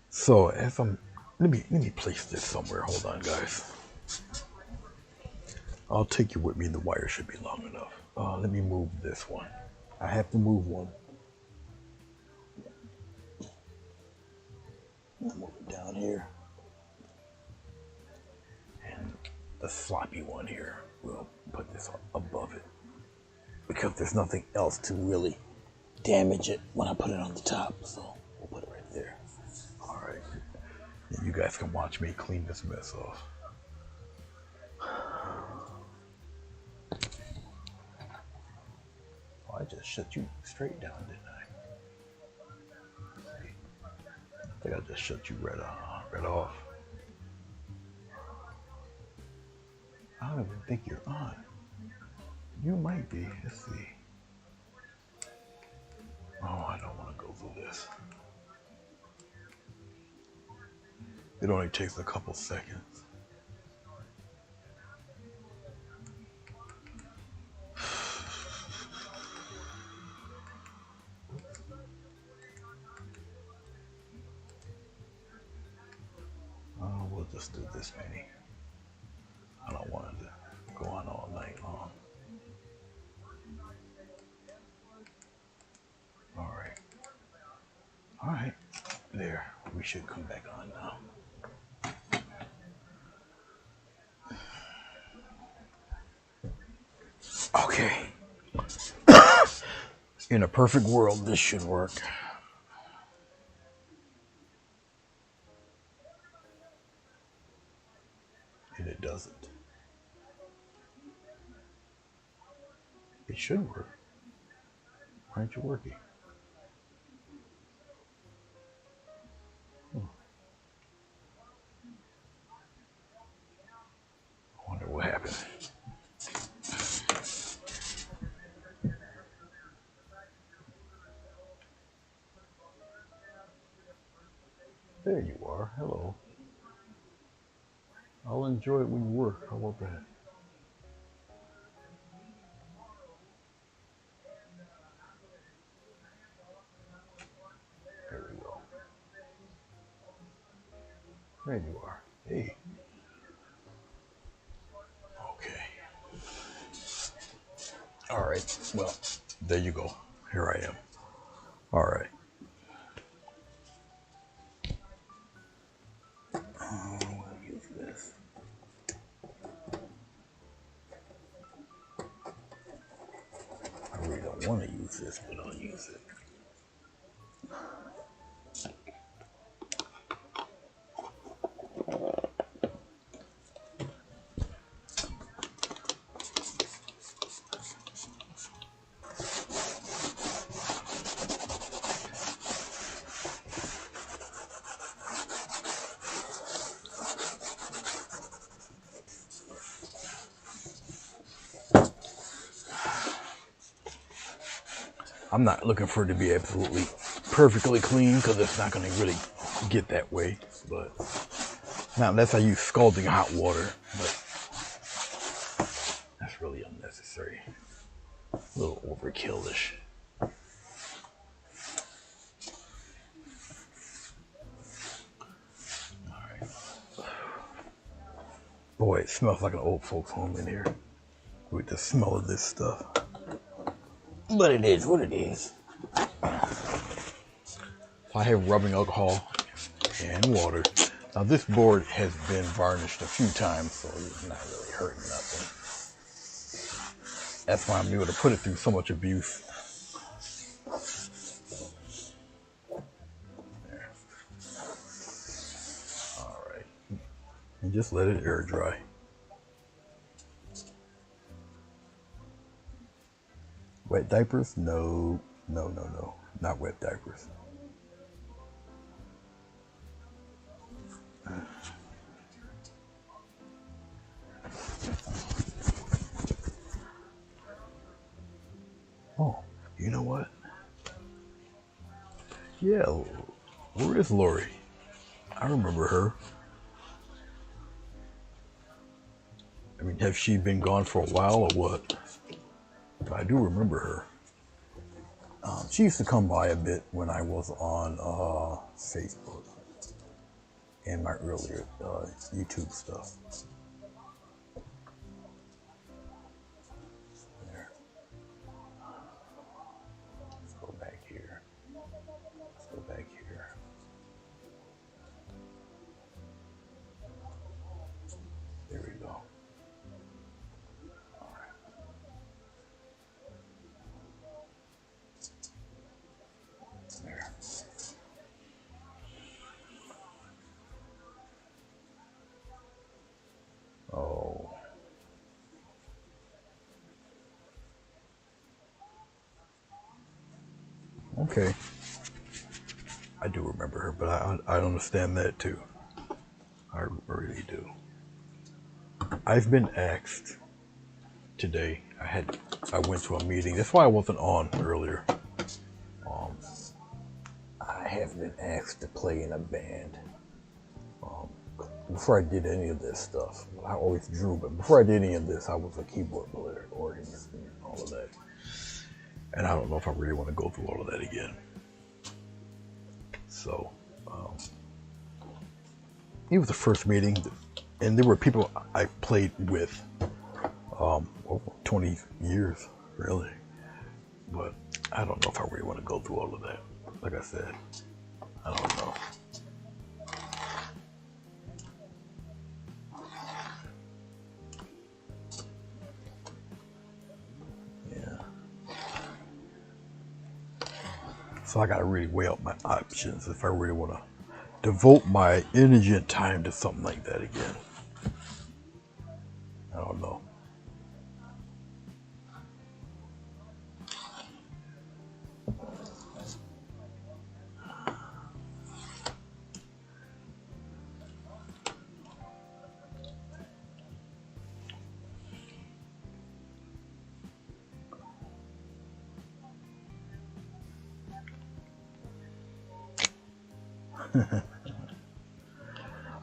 So as I'm, let me place this somewhere. Hold on, guys. I'll take you with me. The wire should be long enough. Let me move this one. I have to move one. I'll move it down here. And the sloppy one here, we'll put this above it. Because there's nothing else to really damage it when I put it on the top. So we'll put it right there. All right. And you guys can watch me clean this mess off. Oh, I just shut you straight down, didn't I? I think I just shut you right off. I don't even think you're on. You might be. Let's see. Oh, I don't want to go through this. It only takes a couple seconds. Oh, we'll just do this many. I don't want it to go on all night long. All right. All right. There. We should come back on now. Okay. In a perfect world, this should work. And it doesn't. It should work. Why aren't you working? I wonder what happened. There you are. Hello. I'll enjoy it when you work. How about that? There we go. There you are. Hey. Okay. All right. Well, there you go. Here I am. All right. I'll use this. I really don't want to use this, but I'll use it. I'm not looking for it to be absolutely perfectly clean because it's not going to really get that way. But not unless I use scalding hot water. But that's really unnecessary. A little overkill-ish. Alright. Boy, it smells like an old folks home in here with the smell of this stuff. But it is what it is. I have rubbing alcohol and water. Now this board has been varnished a few times, so it's not really hurting nothing. That's why I'm able to put it through so much abuse. There. All right. And just let it air dry. Wet diapers? No, no, no, no. Not wet diapers. Oh, you know what? Yeah, where is Lori? I remember her. I mean, has she been gone for a while or what? I do remember her. She used to come by a bit when I was on Facebook and my earlier YouTube stuff. There. Let's go back here. Let's go back here. There we go. All right. There. Oh. Okay. I do remember her, but I understand that too. I really do. I've been asked today. I went to a meeting. That's why I wasn't on earlier. I have been asked to play in a band. Before I did any of this stuff, I always drew, but before I did any of this, I was a keyboard player, organist, and all of that. And I don't know if I really want to go through all of that again. So, it was the first meeting, and there were people I played with over 20 years, really. But I don't know if I really want to go through all of that. Like I said, I don't know. So I gotta really weigh up my options if I really want to devote my energy and time to something like that again. I don't know.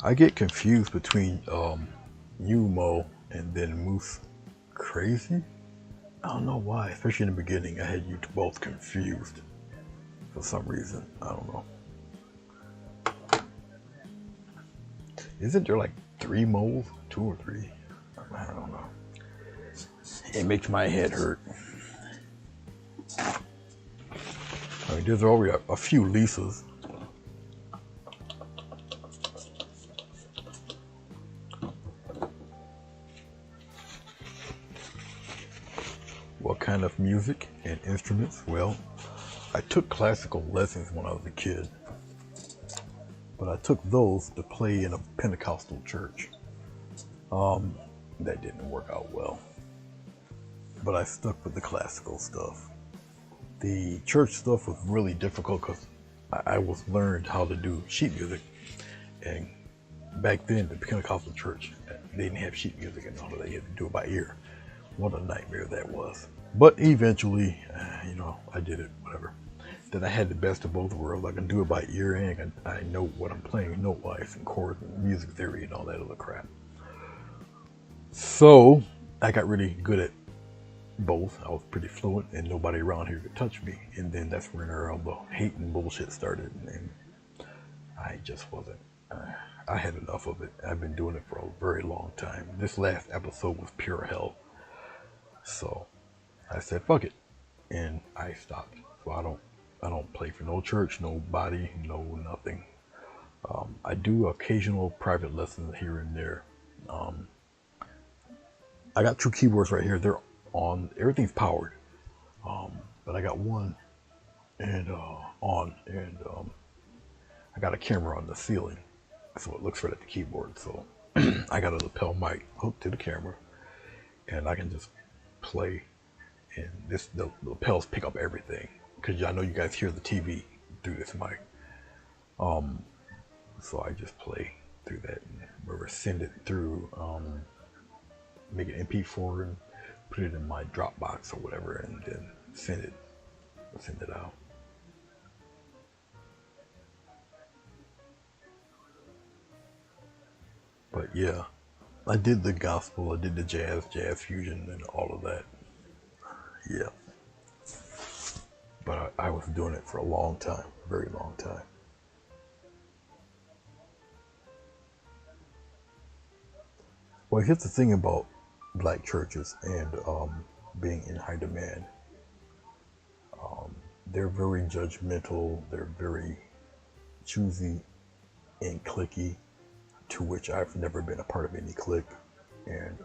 I get confused between Yumo, and then Moose Crazy. I don't know why, especially in the beginning, I had you both confused for some reason. I don't know. Isn't there like 3 moles? 2 or 3? I don't know. It makes my head hurt. I mean, there's already a few Lisas. What kind of music and instruments? Well, I took classical lessons when I was a kid, but I took those to play in a Pentecostal church. That didn't work out well, but I stuck with the classical stuff. The church stuff was really difficult because I was learned how to do sheet music, and back then the Pentecostal church, they didn't have sheet music and all of that. You had to do it by ear. What a nightmare that was. But eventually, I did it, whatever. Then I had the best of both worlds. I can do it by ear and I know what I'm playing note-wise and chords and music theory and all that other crap. So I got really good at both. I was pretty fluent and nobody around here could touch me. And then that's when all the hate and bullshit started. And I just wasn't. I had enough of it. I've been doing it for a very long time. This last episode was pure hell. So I said, fuck it. And I stopped. So I don't play for no church, nobody, no nothing. I do occasional private lessons here and there. I got 2 keyboards right here. They're on. Everything's powered. But I got one and on, and I got a camera on the ceiling, so it looks right at the keyboard. So I got a lapel mic hooked to the camera, and I can just play. And the lapels pick up everything because I know you guys hear the TV through this mic. So I just play through that and send it through, make an MP4 and put it in my Dropbox or whatever, and then send it out. But yeah, I did the gospel, I did the jazz fusion, and all of that. Yeah. But I was doing it for a long time, very long time. Well, here's the thing about black churches and being in high demand. They're very judgmental, they're very choosy and cliquey, to which I've never been a part of any clique. And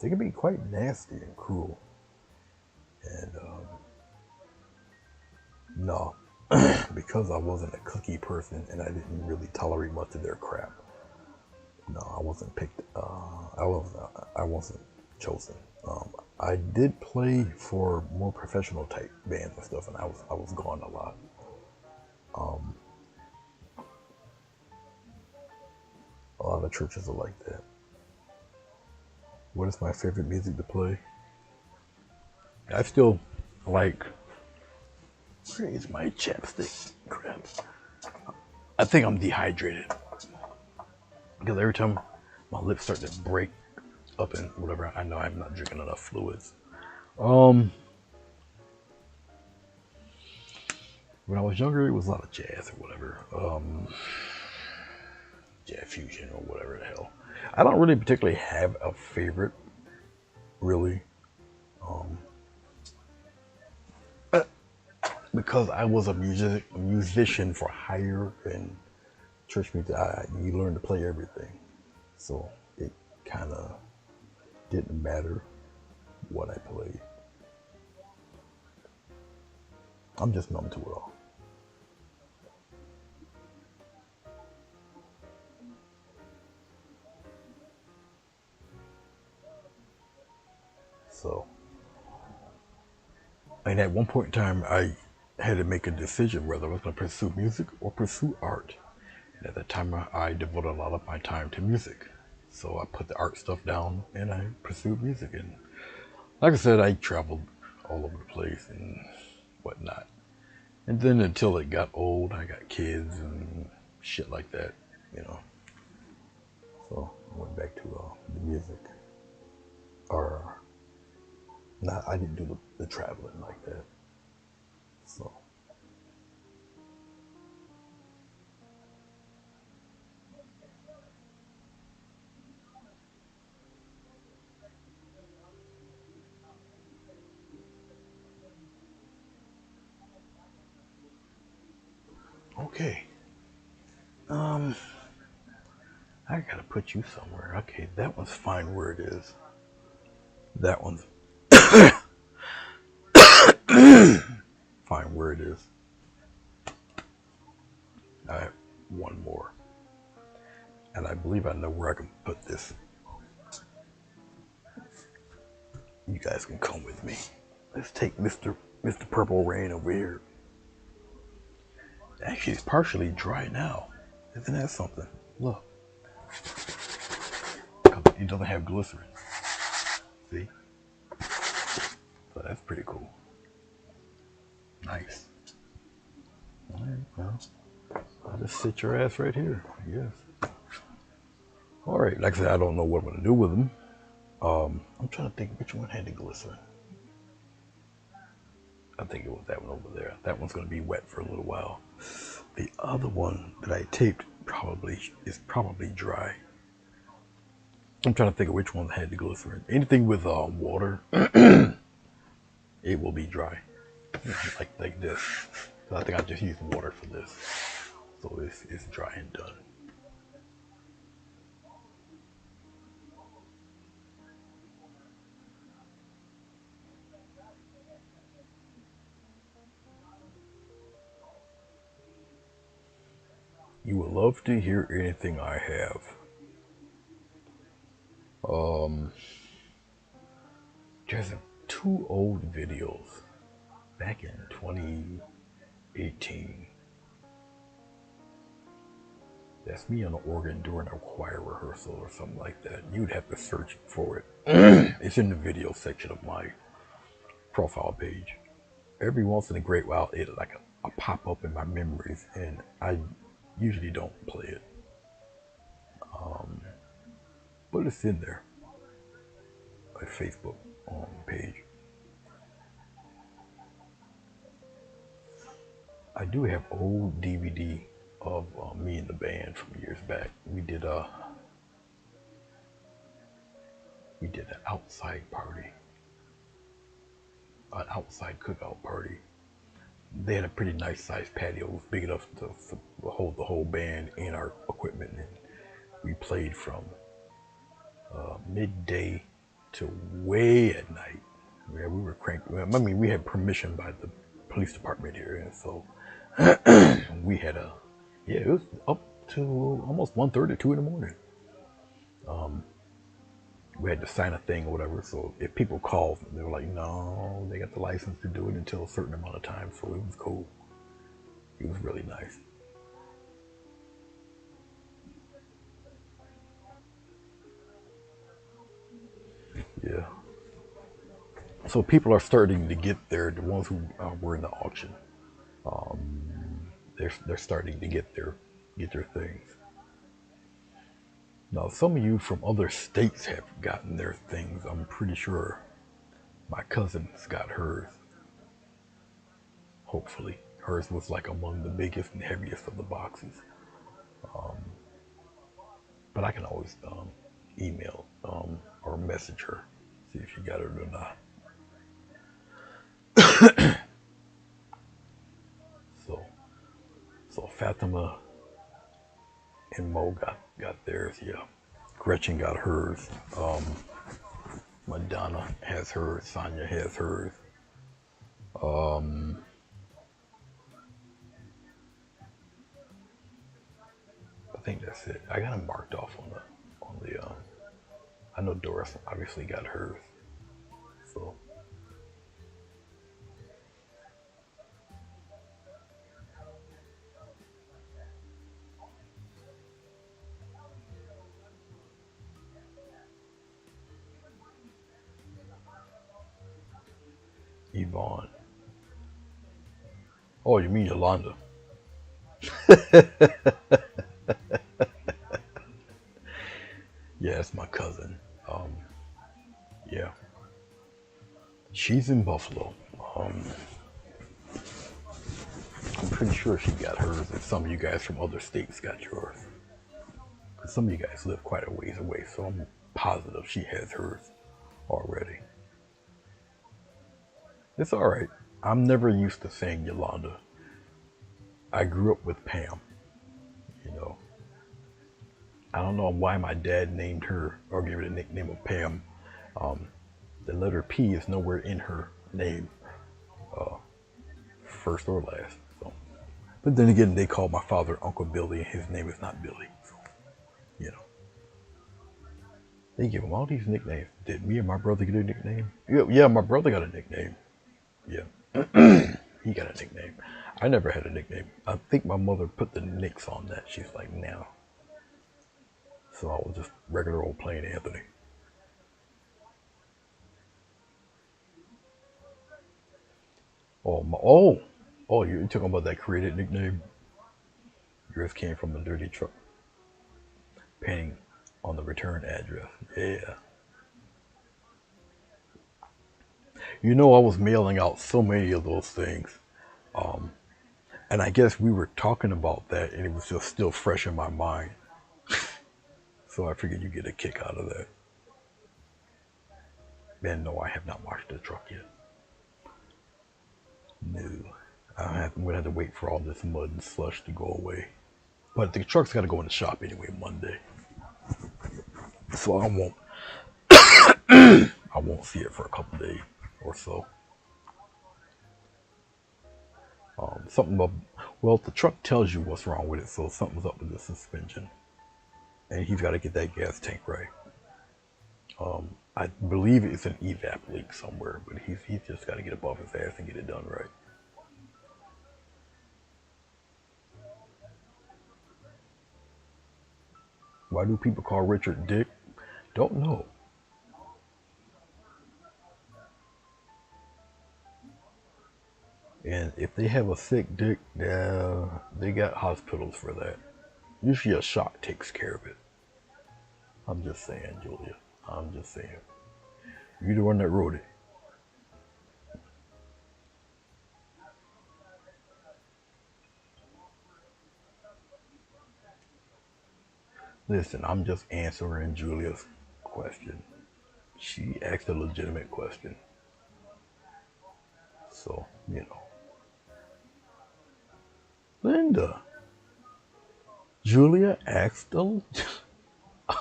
they can be quite nasty and cruel. And no, because I wasn't a cliquey person and I didn't really tolerate much of their crap. No, I wasn't picked. I wasn't chosen. I did play for more professional type bands and stuff, and I was gone a lot. A lot of churches are like that. What is my favorite music to play? I still like. Where is my chapstick? Crap. I think I'm dehydrated. Because every time my lips start to break up and whatever, I know I'm not drinking enough fluids. When I was younger, it was a lot of jazz or whatever. Jazz fusion or whatever the hell. I don't really particularly have a favorite, really. Because I was a musician for hire and church music, you learn to play everything. So it kind of didn't matter what I played. I'm just numb to it all. So, and at one point in time, I had to make a decision whether I was going to pursue music or pursue art. And at that time, I devoted a lot of my time to music. So I put the art stuff down and I pursued music. And like I said, I traveled all over the place and whatnot. And then until it got old, I got kids and shit like that, you know. So went back to the music. Or not, I didn't do the traveling like that. So okay. Um, I gotta put you somewhere. Okay, that one's fine where it is. That one's fine where it is. I have one more. And I believe I know where I can put this. You guys can come with me. Let's take Mr. Purple Rain over here. Actually, it's partially dry now. Isn't that something? Look. It doesn't have glycerin. See? So that's pretty cool. Nice. Alright, well, I'll just sit your ass right here, I guess. Alright, like I said, I don't know what I'm going to do with them. I'm trying to think which one had the glycerin. I think it was that one over there. That one's going to be wet for a little while. The other one that I taped is probably dry. I'm trying to think of which one had the glycerin. Anything with water, it will be dry, like this. So I think I just used water for this, so it's dry and done. You would love to hear anything I have. There's two old videos back in 2018. That's me on the organ during a choir rehearsal or something like that. You'd have to search for it. It's in the video section of my profile page. Every once in a great while, it'll like a pop up in my memories, and I usually don't play it. But it's in there. My Facebook page. I do have old DVD of me and the band from years back. We did an outside party, an outside cookout party. They had a pretty nice sized patio. It was big enough to hold the whole band and our equipment. And we played from midday to way at night. Yeah, we were cranked. I mean, we had permission by the police department here, and so we had it was up to almost 1:30, 2 in the morning. We had to sign a thing or whatever, so if people called, they were like, no, they got the license to do it until a certain amount of time, so it was cool. It was really nice. Yeah. So people are starting to get there, the ones who were in the auction. They're starting to get their things. Now, some of you from other states have gotten their things. I'm pretty sure my cousin's got hers. Hopefully, hers was like among the biggest and heaviest of the boxes. But I can always email or message her, see if she got it or not. So Fatima and Mo got theirs. Yeah, Gretchen got hers. Madonna has hers. Sonia has hers. I think that's it. I got them marked off on the. I know Doris obviously got hers. So. Yvonne. Oh, you mean Yolanda? Yeah, it's my cousin. Yeah, she's in Buffalo. Um, I'm pretty sure she got hers, and some of you guys from other states got yours. 'Cause some of you guys live quite a ways away, so I'm positive she has hers already. It's all right. I'm never used to saying Yolanda. I grew up with Pam. You know, I don't know why my dad named her or gave her the nickname of Pam. Um, the letter P is nowhere in her name, uh, first or last. So, but then again, they call my father Uncle Billy, and his name is not Billy. So, you know, they give him all these nicknames. Did me and my brother get a nickname? Yeah, yeah, my brother got a nickname. Yeah, he got a nickname. I never had a nickname. I think my mother put the Nicks on that. She's like, now. So I was just regular old plain Anthony. Oh, you're talking about that created nickname? Yours came from a dirty truck painting on the return address. Yeah. You know, I was mailing out so many of those things. Um, and I guess we were talking about that and it was just still fresh in my mind. So I figured you get a kick out of that. And no, I have not washed the truck yet. No. I'm gonna have to wait for all this mud and slush to go away. But the truck's gotta go in the shop anyway Monday. So I won't see it for a couple days or so. Something about, well, the truck tells you what's wrong with it, so something's up with the suspension, and he's got to get that gas tank right. I believe it's an evap leak somewhere, but he's just got to get above his ass and get it done right. Why do people call Richard Dick? Don't know. And if they have a sick dick, they got hospitals for that. Usually a shot takes care of it. I'm just saying, Julia. I'm just saying. You the one that wrote it. Listen, I'm just answering Julia's question. She asked a legitimate question. So, you know. Linda, Julia asked a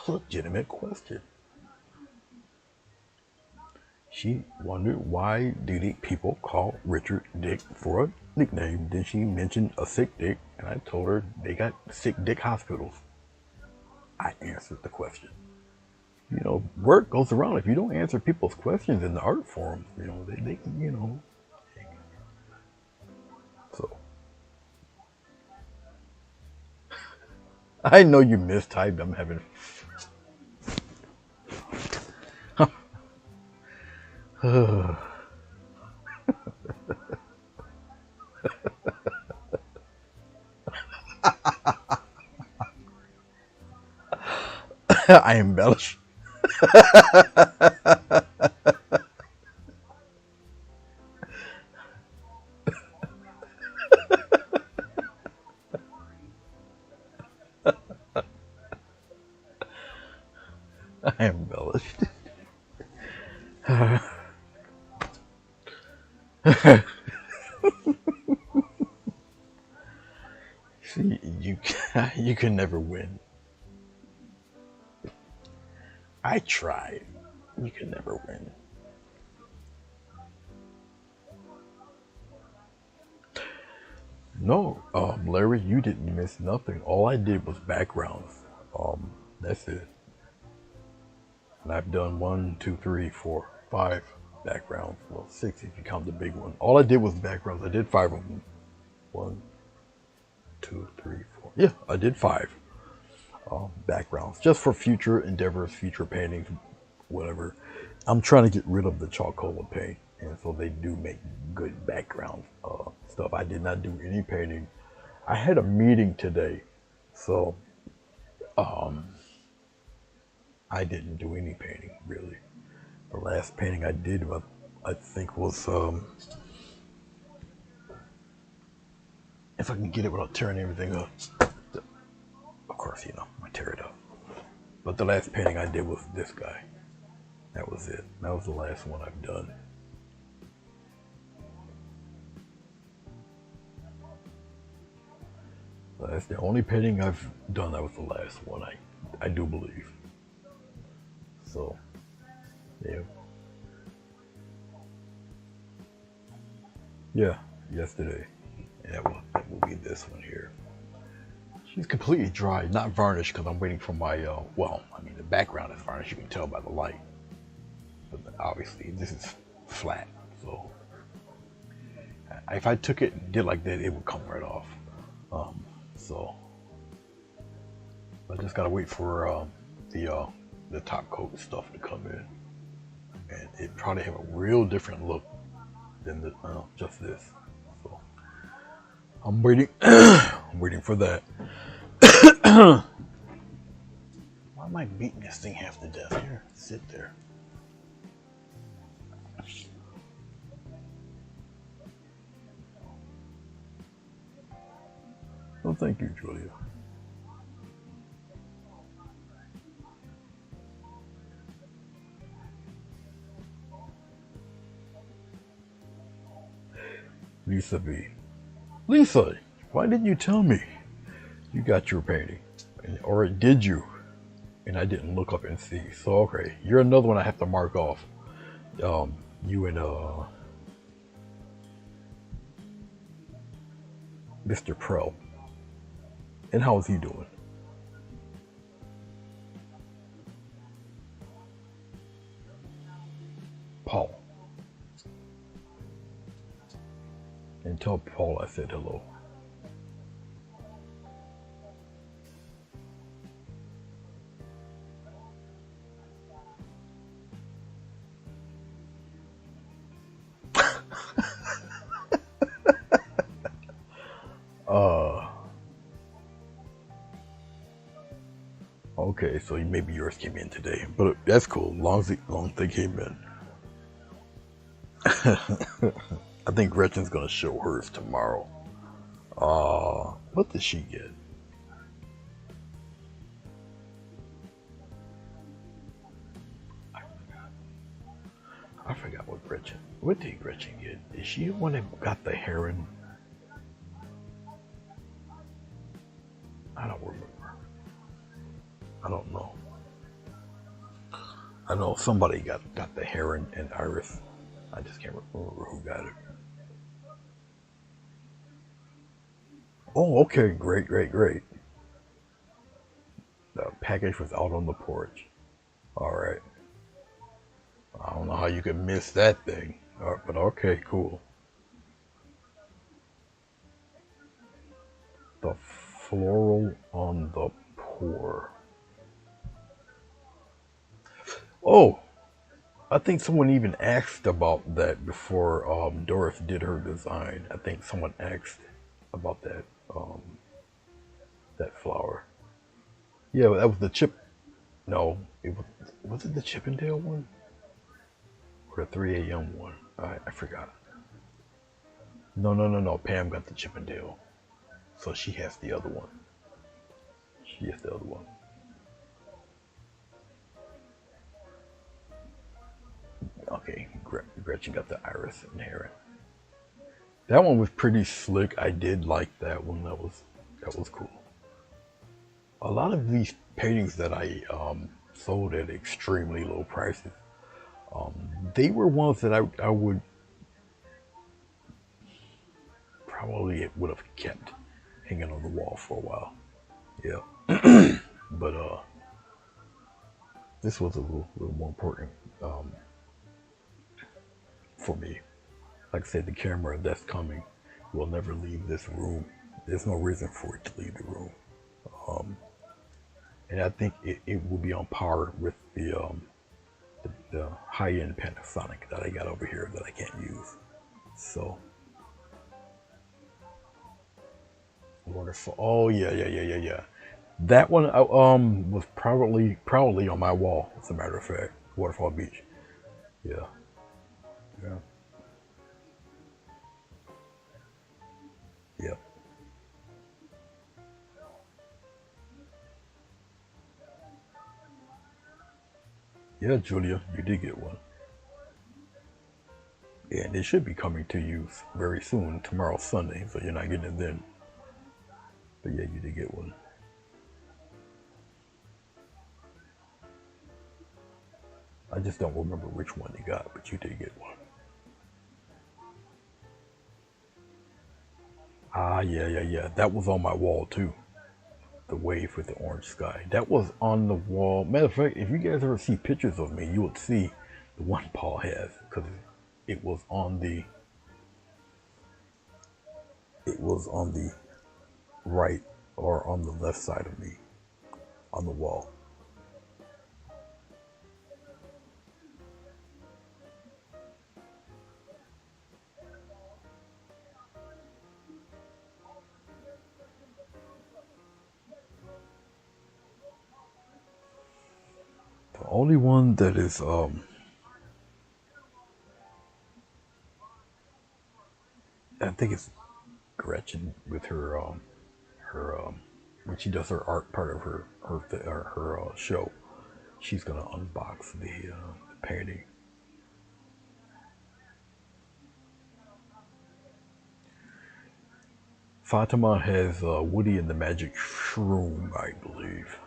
legitimate question. She wondered why do the people call Richard Dick for a nickname. Then she mentioned a sick dick, and I told her they got sick dick hospitals. I answered the question. You know, word goes around. If you don't answer people's questions in the art forums, you know, they can, you know. So, I know you mistyped. I'm having. I embellish. I embellished. See, you can never win. I tried. You can never win. No, Larry, you didn't miss nothing. All I did was backgrounds. That's it. And I've done 5 backgrounds. Well, 6 if you count the big one. All I did was backgrounds. I did 5 of them. 1, 2, 3, 4. Yeah, I did 5 backgrounds just for future endeavors, future paintings, whatever. I'm trying to get rid of the charcoal paint, and so they do make good background stuff. I did not do any painting. I had a meeting today, so I didn't do any painting really. The last painting I did, I think, was if I can get it without tearing everything up. Of course, I tear it up. But the last painting I did was this guy. That was it. That was the last one I've done. That's the only painting I've done. That was the last one, I do believe. So, yeah. Yeah, yesterday. And that will be this one here. She's completely dry, not varnished, because I'm waiting for my, the background is varnished. You can tell by the light. But obviously, this is flat. So, if I took it and did like that, it would come right off. So I just gotta wait for the top coat stuff to come in, and it probably have a real different look than just this. So I'm waiting. I'm waiting for that. Why am I beating this thing half to death? Here, sit there. Well, thank you, Julia. Lisa B. Lisa, why didn't you tell me you got your painting? Or did you? And I didn't look up and see. So, okay, you're another one I have to mark off. You and Mr. Pro. And how is he doing? Paul. And tell Paul I said hello. Okay, so maybe yours came in today, but that's cool. Long as they came in. I think Gretchen's gonna show hers tomorrow. What did she get? I forgot what Gretchen. What did Gretchen get? Is she the one that got the heron? I don't remember. I don't know. I know somebody got the heron and iris. I just can't remember who got it. Oh, okay, great. The package was out on the porch. All right. I don't know how you could miss that thing, but okay, cool. The floral on the pour. Oh, I think someone even asked about that before Doris did her design. I think someone asked about that flower. Yeah, that was the chip. No, was it the Chippendale one or the 3 a.m. one? I forgot. No. Pam got the Chippendale, so she has the other one. She has the other one. Okay, Gretchen got the iris and heron. That one was pretty slick. I did like that one. That was cool. A lot of these paintings that I sold at extremely low prices, they were ones that I would probably would have kept hanging on the wall for a while. Yeah, but this was a little more important for me. Like I said, the camera that's coming will never leave this room. There's no reason for it to leave the room. And I think it will be on par with the high-end Panasonic that I got over here that I can't use. So, wonderful. Oh yeah. That one was probably on my wall. As a matter of fact, Waterfall Beach. Yeah, yeah, yeah, yeah. Julia, you did get one, and it should be coming to you very soon. Tomorrow's Sunday, so you're not getting it then. But yeah, you did get one. I just don't remember which one you got, but you did get one. Ah, yeah, yeah, yeah. That was on my wall too. The wave with the orange sky. That was on the wall. Matter of fact, if you guys ever see pictures of me, you would see the one Paul has because it was on the it was on the right or on the left side of me on the wall. The only one that is I think it's Gretchen with her when she does her art part of her show. She's gonna unbox the painting. Fatima has Woody and the Magic Shroom, I believe.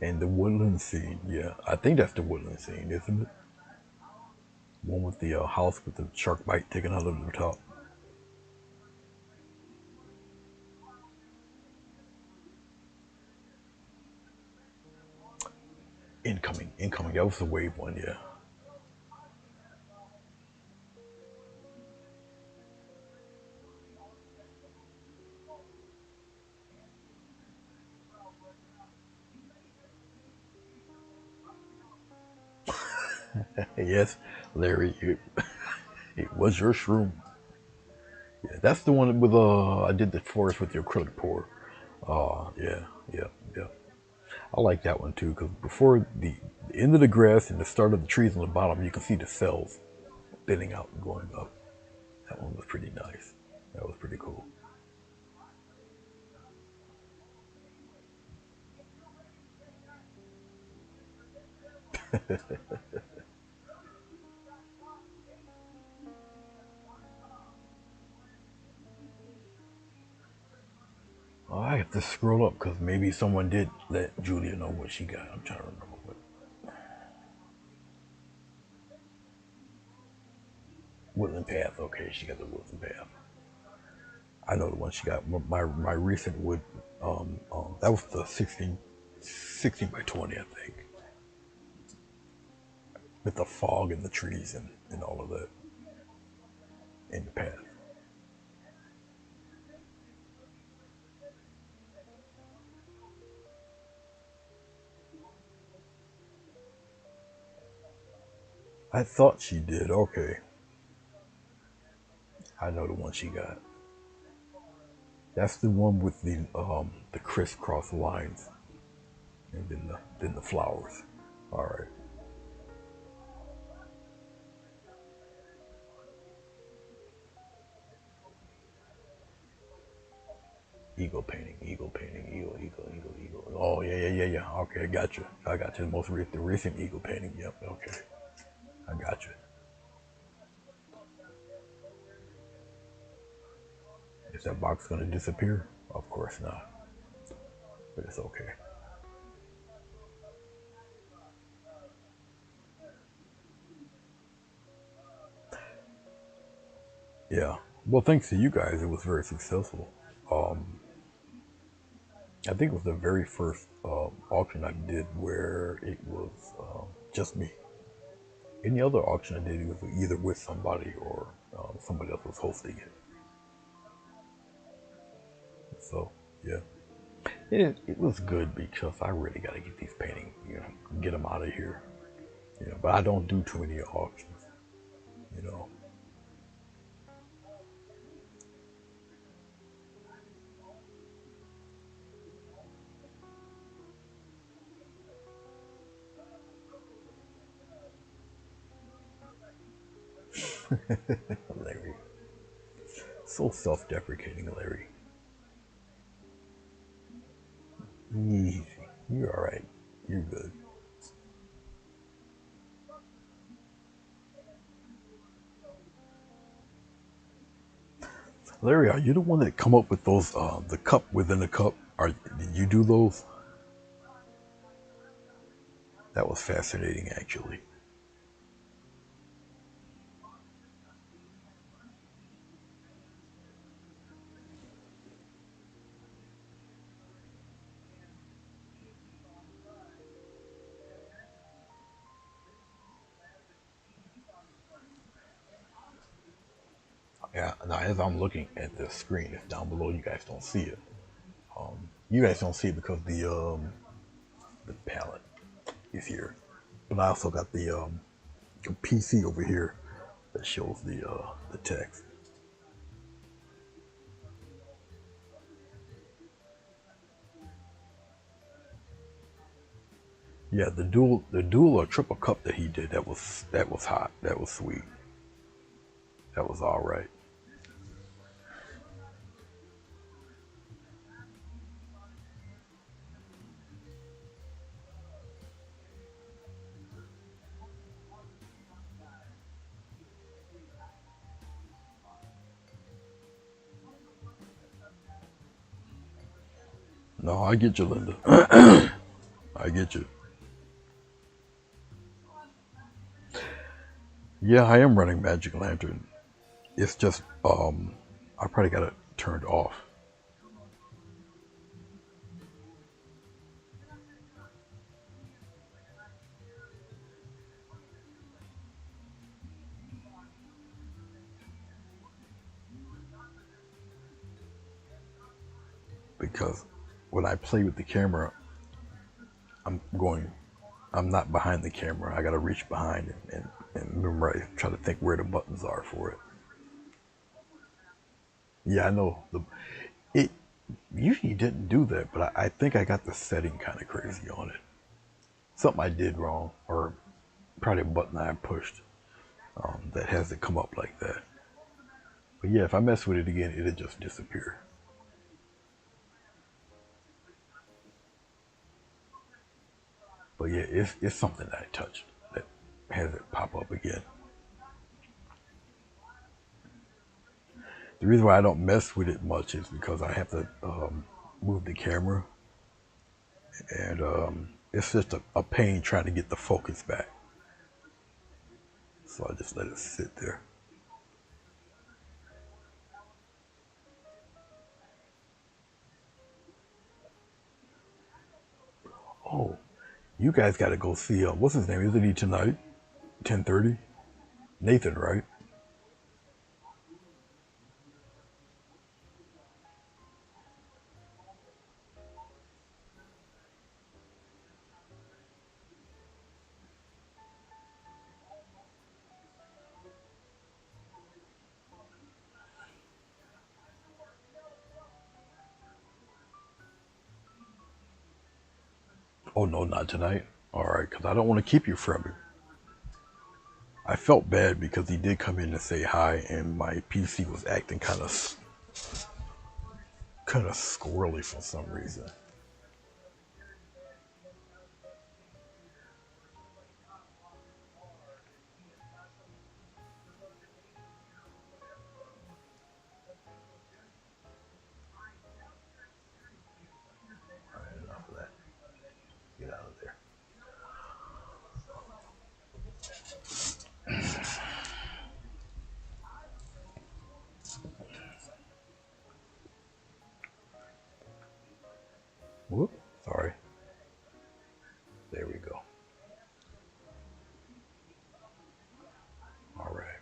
And the woodland scene, yeah, I think that's the woodland scene, isn't it? One with the house with the shark bite taken out of the top. Incoming, incoming. That was the wave one, yeah. Yes, Larry, it was your shroom. Yeah, that's the one with I did the forest with the acrylic pour. Yeah, yeah, yeah. I like that one too because before the end of the grass and the start of the trees on the bottom, you can see the cells thinning out and going up. That one was pretty nice. That was pretty cool. Oh, I have to scroll up because maybe someone did let Julia know what she got. I'm trying to remember what. Woodland Path. Okay, she got the Woodland Path. I know the one she got. My recent wood. That was the 16 by 20, I think, with the fog and the trees and all of that in the path. I thought she did. Okay, I know the one she got. That's the one with the crisscross lines and then the flowers. All right. Eagle painting, eagle. Oh yeah, yeah, yeah, yeah. Okay, I got you. I got you. The recent eagle painting. Yep. Okay, I got you. Is that box gonna disappear? Of course not. But it's okay. Yeah. Well, thanks to you guys, it was very successful. Um, I think it was the very first auction I did where it was just me. Any other auction I did, it was either with somebody or somebody else was hosting it. So yeah, it was good because I really got to get these paintings, get them out of here. But I don't do too many auctions. You know, Larry. So self-deprecating, Larry. Easy. You're alright. You're good. Larry, are you the one that come up with those, the cup within the cup? Did you do those? That was fascinating, actually. Yeah, now as I'm looking at the screen, it's down below. You guys don't see it. You guys don't see it because the palette is here. But I also got the PC over here that shows the text. Yeah, the dual or triple cup that he did, that was hot. That was sweet. That was all right. No, I get you, Linda. I get you. Yeah, I am running Magic Lantern. It's just I probably got it turned off because when I play with the camera, I'm going. I'm not behind the camera. I got to reach behind and remember. I try to think where the buttons are for it. Yeah, I know. It usually didn't do that, but I think I got the setting kind of crazy on it. Something I did wrong, or probably a button I pushed that has it come up like that. But yeah, if I mess with it again, it'll just disappear. But yeah, it's something that I touched that has it pop up again. The reason why I don't mess with it much is because I have to move the camera, and it's just a pain trying to get the focus back. So I just let it sit there. Oh, you guys got to go see what's his name? Isn't he tonight? 10:30. Nathan, right? Oh no, not tonight. All right, because I don't want to keep you from him. I felt bad because he did come in to say hi, and my PC was acting kind of squirrely for some reason. All right, enough of that. Get out of there. Whoop. Sorry. There we go. All right.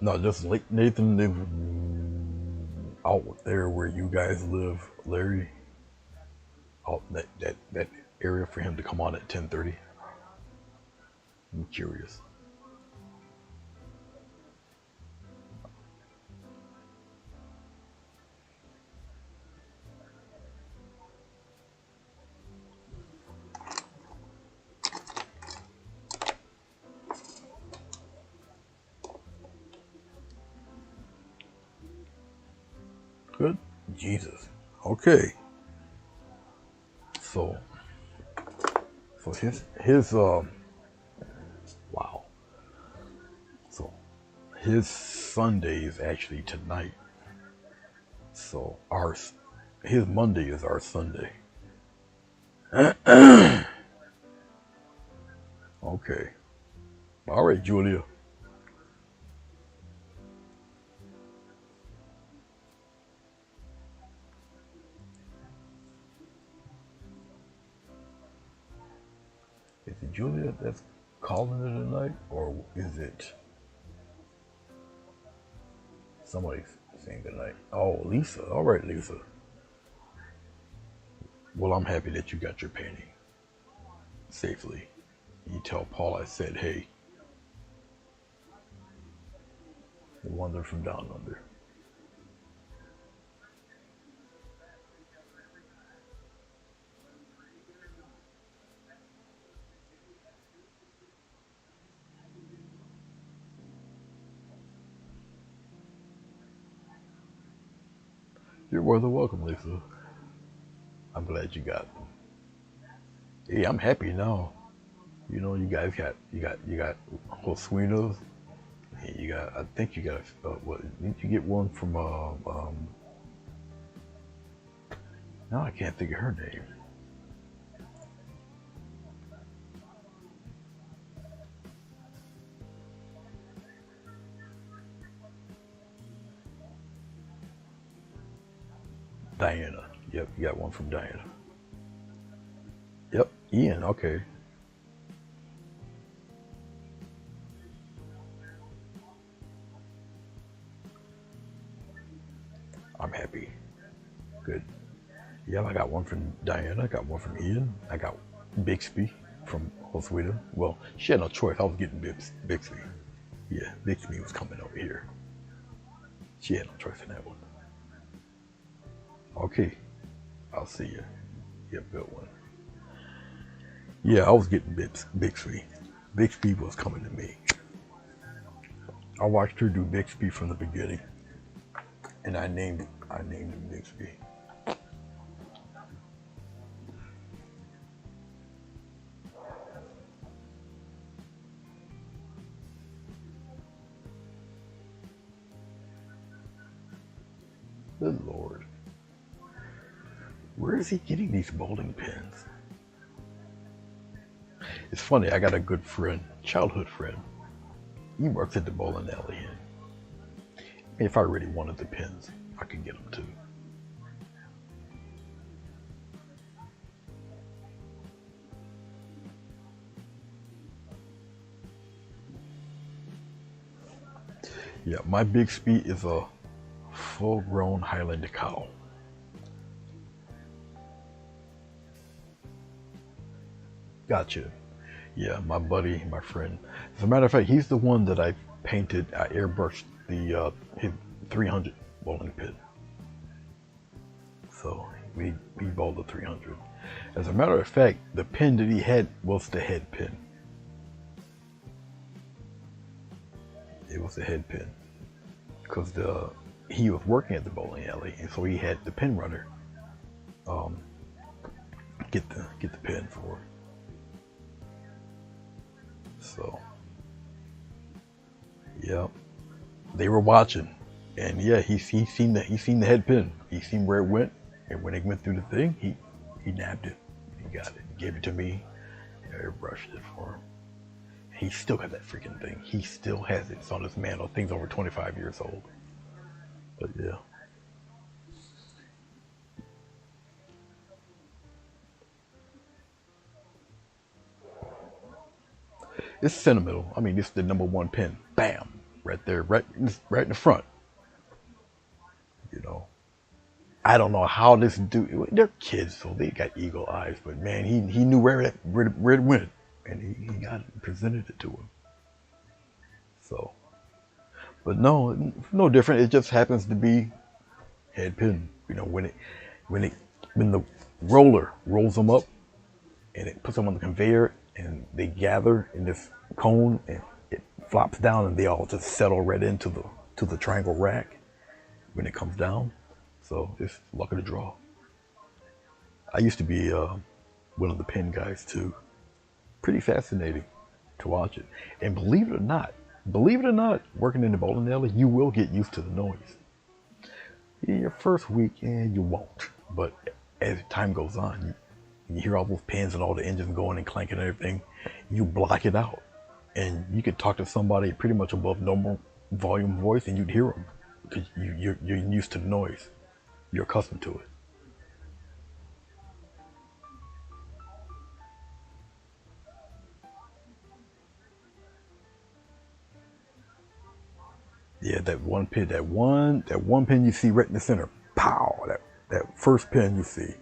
No, just Nathan live out there where you guys live, Larry. Out that area for him to come on at 10:30. I'm curious. Good. Jesus. Okay. So his wow. So his Sunday is actually tonight. So his Monday is our Sunday. Okay. All right, Julia. Is it Julia that's calling it tonight, or is it somebody saying goodnight? Oh, Lisa. All right, Lisa. Well, I'm happy that you got your painting safely. You tell Paul I said, hey, the wonder from down under. You're more than welcome, Lisa. I'm glad you got them. Hey, I'm happy now. You know, you guys got Josuinos. You got, I think you got, what, didn't you get one from, now I can't think of her name. Diana. Yep, you got one from Diana. Yep, Ian, okay. I'm happy. Good. Yep, I got one from Diana. I got one from Ian. I got Bixby from Josuita. Well, she had no choice. I was getting Bixby. Yeah, Bixby was coming over here. She had no choice in that one. Okay, I'll see you. Yep, good one. Yeah, I was getting Bixby. Bixby was coming to me. I watched her do Bixby from the beginning, and I named him Bixby. Good Lord. Where is he getting these bowling pins? It's funny, I got a good friend, childhood friend. He works at the bowling alley. And if I really wanted the pins, I could get them too. Yeah, my Bixby is a full-grown Highlander cow. Gotcha. Yeah, my buddy, my friend. As a matter of fact, he's the one that I painted. I airbrushed the his 300 bowling pin. So we bowled the 300. As a matter of fact, the pin that he had was the head pin. It was the head pin because he was working at the bowling alley, and so he had the pin runner get the pin for. So, yeah, they were watching, and yeah, he seen the head pin. He seen where it went, and when it went through the thing, he nabbed it. He got it. He gave it to me. I airbrushed it for him. He still got that freaking thing. He still has it. It's on his mantle. Thing's over 25 years old. But yeah. It's sentimental. I mean, it's the number one pin. Bam! Right there, right in the front. You know. I don't know how this dude. They're kids, so they got eagle eyes. But man, he knew where it went, and he got it, presented it to him. So, but no, no different. It just happens to be head pin. You know, when it when the roller rolls them up and it puts them on the conveyor and they gather in this cone and it flops down and they all just settle right into the triangle rack when it comes down. So it's luck of the draw. I used to be one of the pin guys too. Pretty fascinating to watch it. And believe it or not, working in the bowling alley, you will get used to the noise. In your first week, you won't. But as time goes on, you hear all those pins and all the engines going and clanking and everything, you block it out. And you could talk to somebody pretty much above normal volume voice and you'd hear them because you're used to the noise. You're accustomed to it. Yeah, that one pin, that one pin you see right in the center, pow! That first pin you see.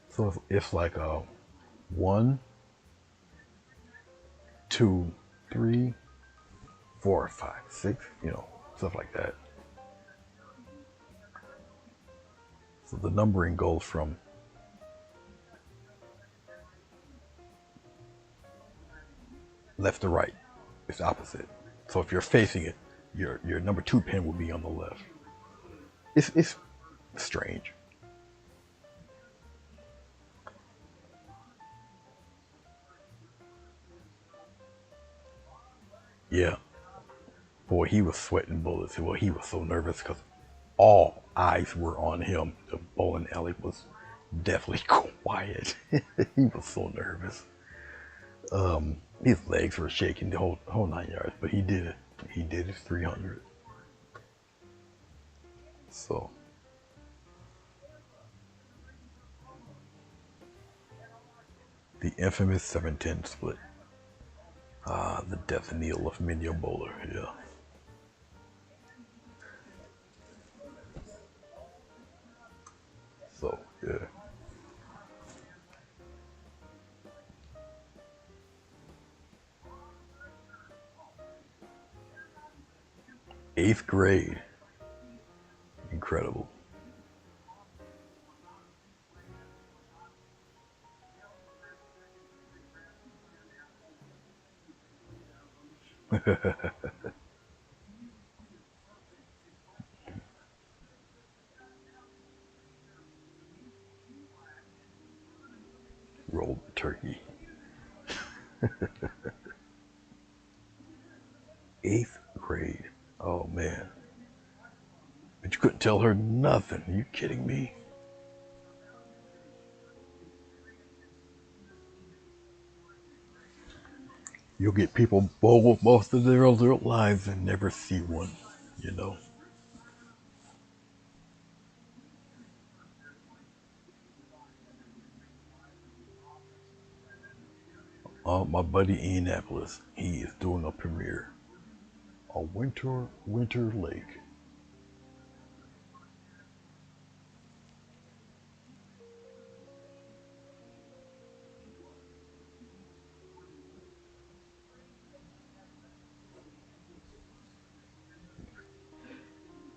So it's like a 1, 2, 3, 4, 5, 6, stuff like that. So the numbering goes from left to right. It's opposite. So if you're facing it, your number 2 pin will be on the left. It's strange. Yeah. Boy, he was sweating bullets. Well, he was so nervous because all eyes were on him. The bowling alley was definitely quiet. He was so nervous. His legs were shaking the whole 9 yards, but he did it. He did his 300. So the infamous 710 split. The death kneel of Minio Bowler. Yeah. So yeah. Eighth grade. Incredible. Rolled turkey. Eighth grade. Oh man. But you couldn't tell her nothing. Are you kidding me? You'll get people bowl most of their adult lives and never see one, you know. My buddy Indianapolis, he is doing a premiere. A Winter Lake.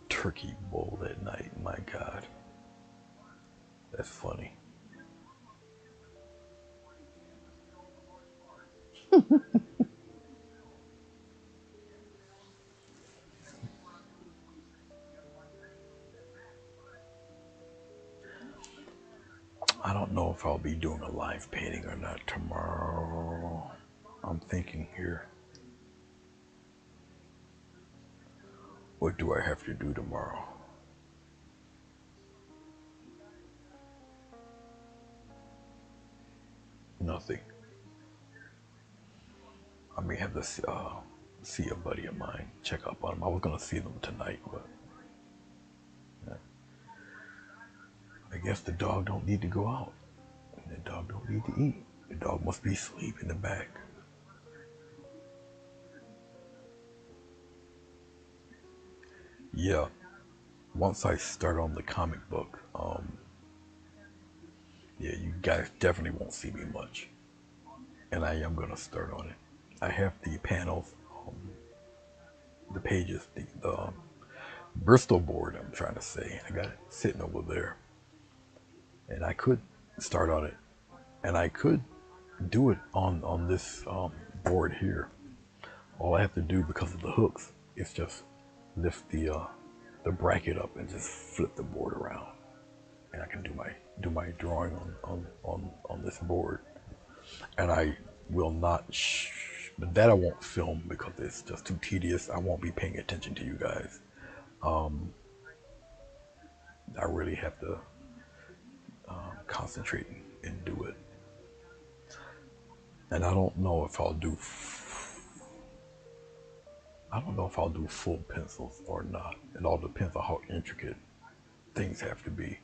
Turkey bowl that night. My God. That's funny. I don't know if I'll be doing a live painting or not tomorrow. I'm thinking here. What do I have to do tomorrow? Nothing. I may have to see a buddy of mine, check up on him. I was gonna see them tonight, but I guess the dog don't need to go out. And the dog don't need to eat. The dog must be asleep in the back. Yeah. Once I start on the comic book, yeah, you guys definitely won't see me much. and I am gonna start on it. I have the panels, the pages, the Bristol board. I'm trying to say. I got it sitting over there, and I could start on it, and I could do it on this board here. All I have to do because of the hooks is just lift the bracket up and just flip the board around, and I can do my drawing on this board. And I will not, but that I won't film because it's just too tedious. I won't be paying attention to you guys. I really have to concentrate and do it. And I don't know if I'll do. I don't know if I'll do full pencils or not. It all depends on how intricate things have to be.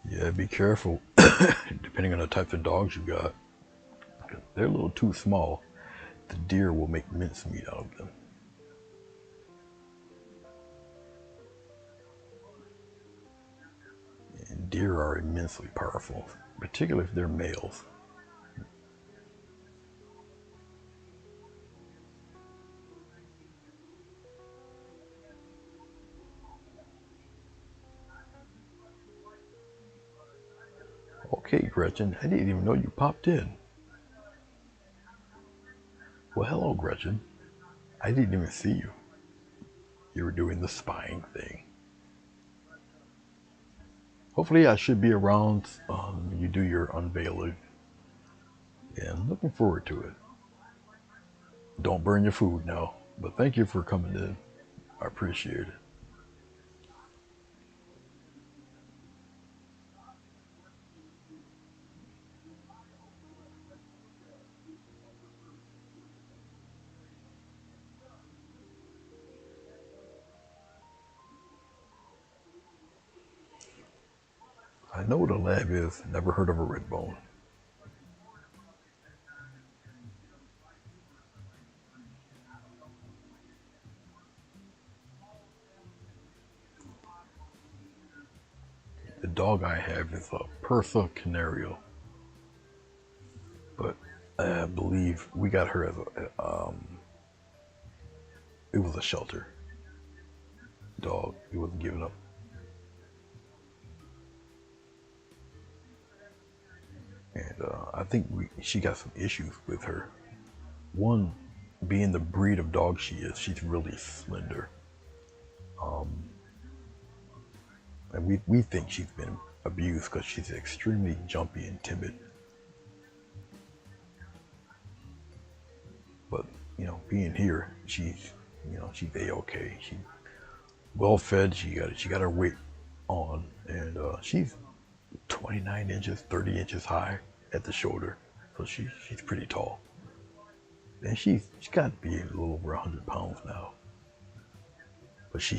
Yeah, be careful, depending on the types of dogs you got. They're a little too small. The deer will make mincemeat out of them. And deer are immensely powerful, particularly if they're males. Okay, Gretchen, I didn't even know you popped in. Well, hello, Gretchen. I didn't even see you. You were doing the spying thing. Hopefully, I should be around when you do your unveiling. Yeah, I'm looking forward to it. Don't burn your food now, but thank you for coming in. I appreciate it. I know what a lab is. Never heard of a red bone. The dog I have is a Persa Canario, but I believe we got her as it was a shelter dog. It wasn't given up. And I think she got some issues with her. One, being the breed of dog she is, she's really slender. And we think she's been abused because she's extremely jumpy and timid. But, being here, she's A-okay. She's well fed, she got her weight on, and she's 29 inches, 30 inches high at the shoulder. So she's pretty tall. And she's got to be a little over 100 pounds now. But she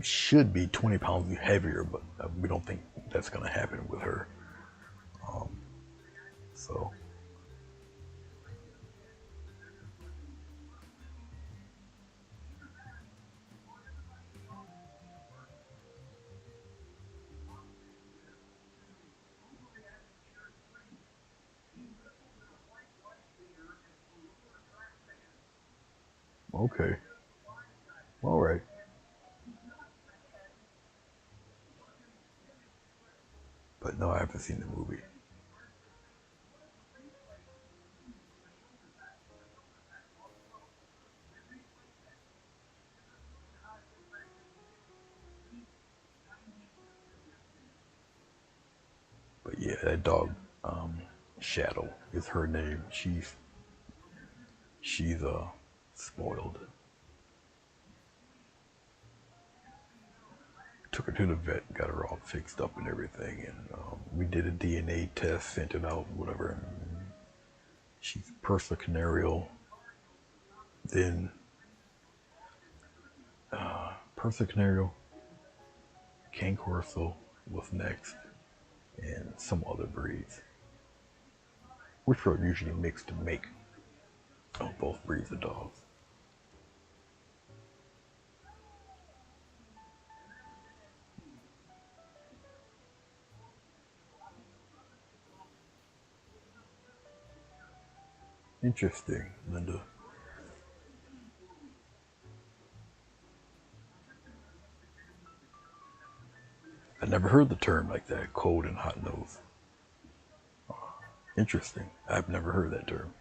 should be 20 pounds heavier, but we don't think that's going to happen with her. So, okay. All right. But no, I haven't seen the movie. But yeah, that dog, Shadow is her name. She's spoiled. Took her to the vet, got her all fixed up and everything, and we did a DNA test, sent it out, whatever. And she's Persa Canario, then Persa Canario, Cane Corso was next, and some other breeds. which are usually mixed to make both breeds of dogs. Interesting, Linda. I never heard the term like that, cold and hot nose. Interesting. I've never heard that term.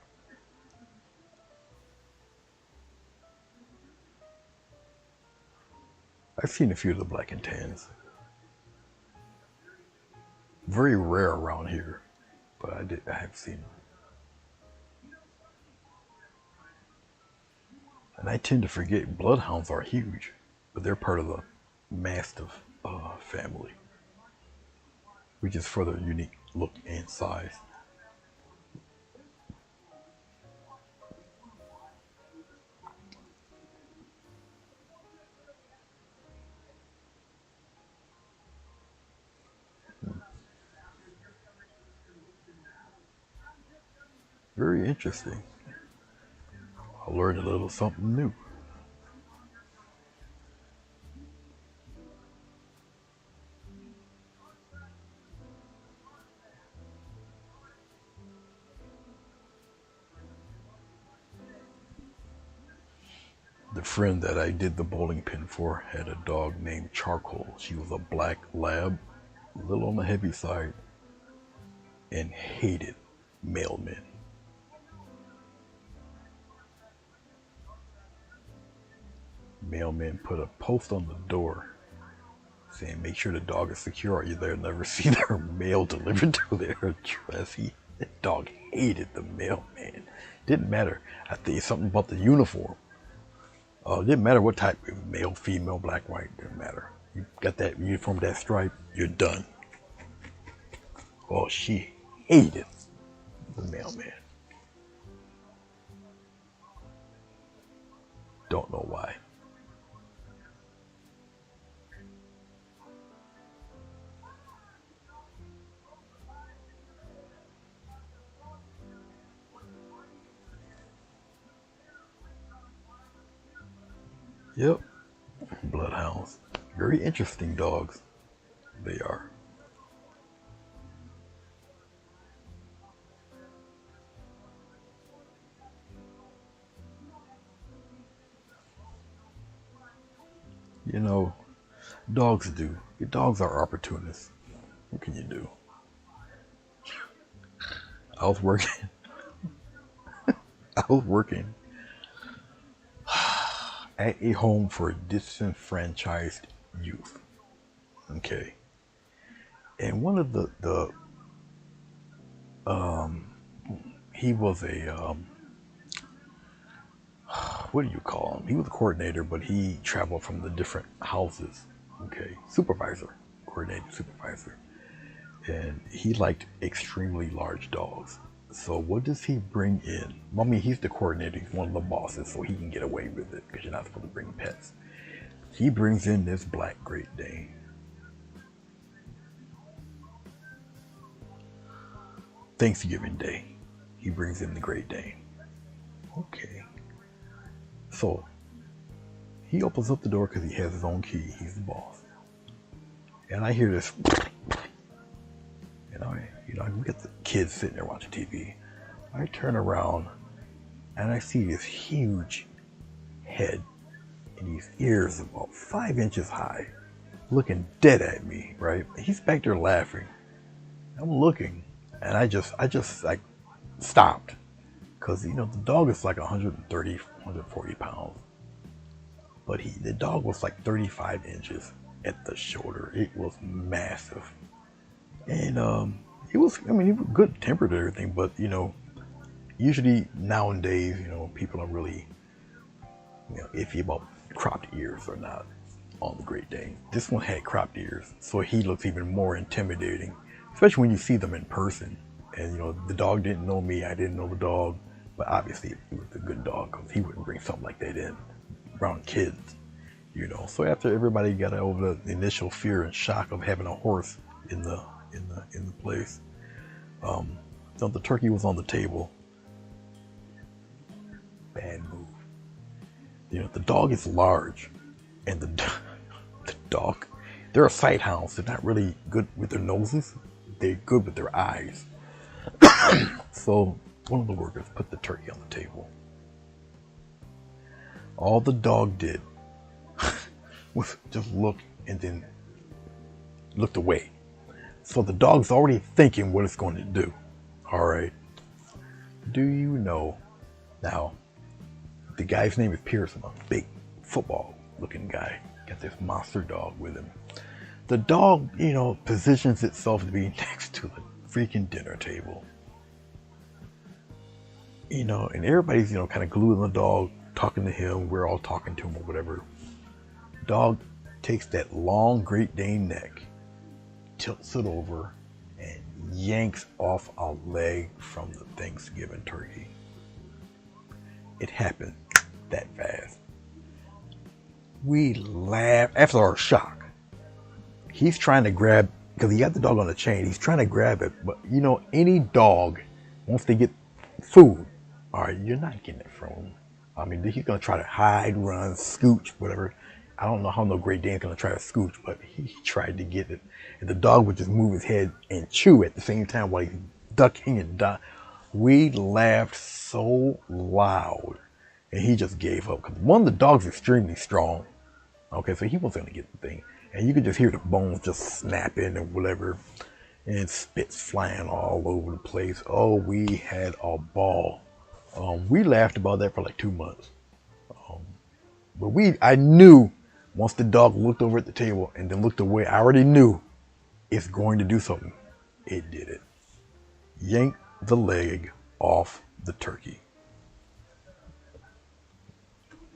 I've seen a few of the black and tans. Very rare around here, but I have seen them. And I tend to forget bloodhounds are huge, but they're part of the Mastiff family, which is further unique look and size. Very interesting. I learned a little something new. The friend that I did the bowling pin for had a dog named Charcoal. She was a black lab, a little on the heavy side, and hated mailmen. Mailmen put a post on the door saying, make sure the dog is secure or they'll never see their mail delivered to their address. The dog hated the mailman. Didn't matter. I think something about the uniform. Didn't matter what type, male, female, black, white, didn't matter. You got that uniform, that stripe, you're done. Oh, she hated the mailman. Don't know why. Yep, bloodhounds. Very interesting dogs. They are. You know, dogs do. Dogs are opportunists. What can you do? I was working. I was working at a home for disenfranchised youth. Okay, and one of the he was a what do you call him? He was a coordinator, but he traveled from the different houses. Okay, supervisor, coordinator, supervisor, and he liked extremely large dogs. So what does he bring in? I mean, he's the coordinator, he's one of the bosses, so he can get away with it because you're not supposed to bring pets. He brings in this black Great Dane. Thanksgiving Day, he brings in the Great Dane. Okay. So he opens up the door because he has his own key. He's the boss. And I hear this, we got the kids sitting there watching TV. I turn around and I see this huge head and these ears about 5 inches high, looking dead at me, right? He's back there laughing. I'm looking and I just like stopped because the dog is like 130, 140 pounds, but the dog was like 35 inches at the shoulder. It was massive, and he was good tempered and everything, but usually nowadays people are really iffy about cropped ears or not on the Great Dane. This one had cropped ears, so he looks even more intimidating, especially when you see them in person. And the dog didn't know me, I didn't know the dog, but obviously he was a good dog because he wouldn't bring something like that in around kids. So after everybody got over the initial fear and shock of having a horse in the place, So the turkey was on the table. Bad move. The dog is large, and the dog, they're a sight hounds. They're not really good with their noses. They're good with their eyes. So one of the workers put the turkey on the table. All the dog did was just look and then looked away. So the dog's already thinking what it's going to do. All right. Do you know now? The guy's name is Pearson, a big football-looking guy. Got this monster dog with him. The dog, positions itself to be next to the freaking dinner table. And everybody's, kind of glued on the dog, talking to him. We're all talking to him or whatever. Dog takes that long Great Dane neck, tilts it over, and yanks off a leg from the Thanksgiving turkey. It happened that fast. We laughed after our shock. He's trying to grab, because he got the dog on the chain, he's trying to grab it, but any dog, once they get food, all right, you're not getting it from him. I mean, he's going to try to hide, run, scooch, whatever. I don't know how no Great Dane's going to try to scooch, but he tried to get it. And the dog would just move his head and chew at the same time while he's ducking and ducking. We laughed so loud. And he just gave up. Because one of the dogs is extremely strong. Okay, so he wasn't going to get the thing. And you could just hear the bones just snapping and whatever. And spits flying all over the place. Oh, we had a ball. We laughed about that for like 2 months. But I knew once the dog looked over at the table and then looked away, I already knew it's going to do something. It did it. Yanked the leg off the turkey.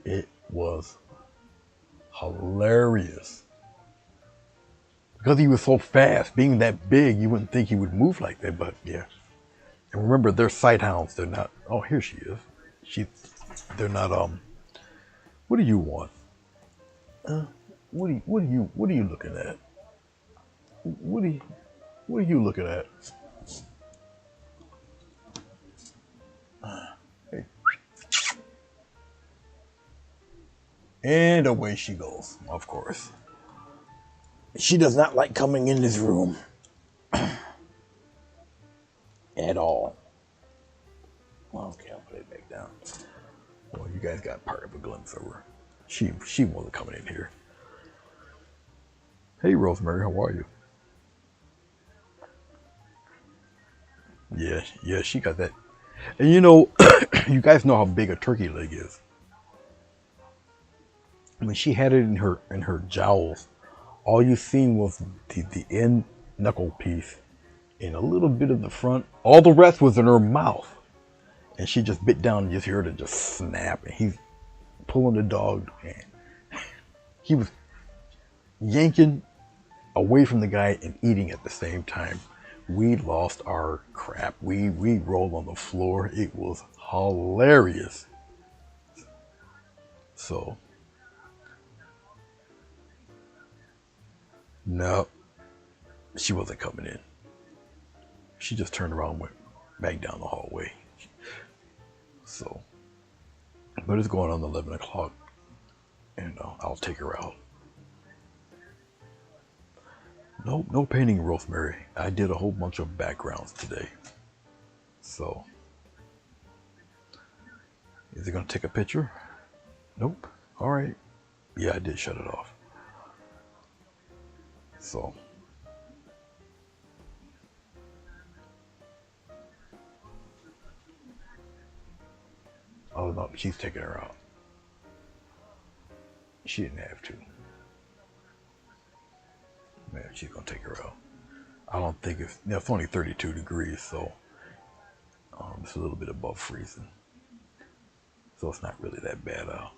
It was hilarious. Because he was so fast, being that big, you wouldn't think he would move like that, but yeah. And remember, they're sight hounds. They're not, oh, here she is. They're not, what do you want? What are you looking at? What are you looking at? Hey. And away she goes, of course. She does not like coming in this room. At all. Okay, I'll put it back down. Well, you guys got part of a glimpse of her. She wasn't coming in here. Hey, Rosemary, how are you? Yeah, she got that. And you guys know how big a turkey leg is. When she had it in her jowls, all you seen was the end knuckle piece and a little bit of the front. All the rest was in her mouth. And she just bit down and just heard it just snap. And he's pulling the dog. And he was yanking away from the guy and eating at the same time. We lost our crap. We rolled on the floor. It was hilarious. So, no, she wasn't coming in. She just turned around and went back down the hallway. So, but it's going on 11 o'clock, and I'll take her out. No painting, Rosemary. I did a whole bunch of backgrounds today. So, is it going to take a picture? Nope. All right. Yeah, I did shut it off. So, oh no, she's taking her out. She didn't have to. Man, she's gonna take her out. I don't think it's only 32 degrees, so it's a little bit above freezing. So it's not really that bad out.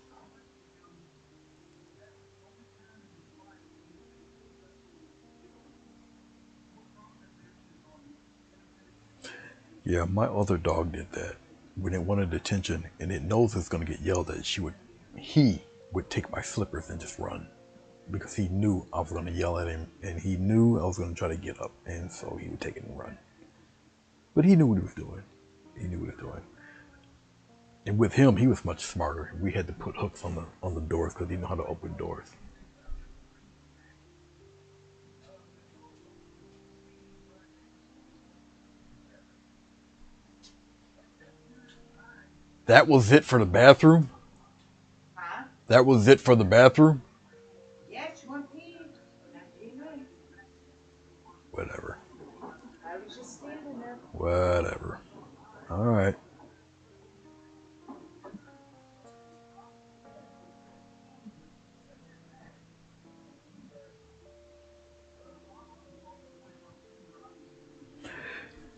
Yeah, my other dog did that. When it wanted attention and it knows it's gonna get yelled at, he would take my slippers and just run. Because he knew I was gonna yell at him and he knew I was gonna try to get up, and so he would take it and run. But he knew what he was doing. He knew what he was doing. And with him, he was much smarter. We had to put hooks on the doors because he knew how to open doors. That was it for the bathroom? Huh? That was it for the bathroom? Yes, you want pee? Not anyway. Whatever. I was just standing there. Whatever. All right.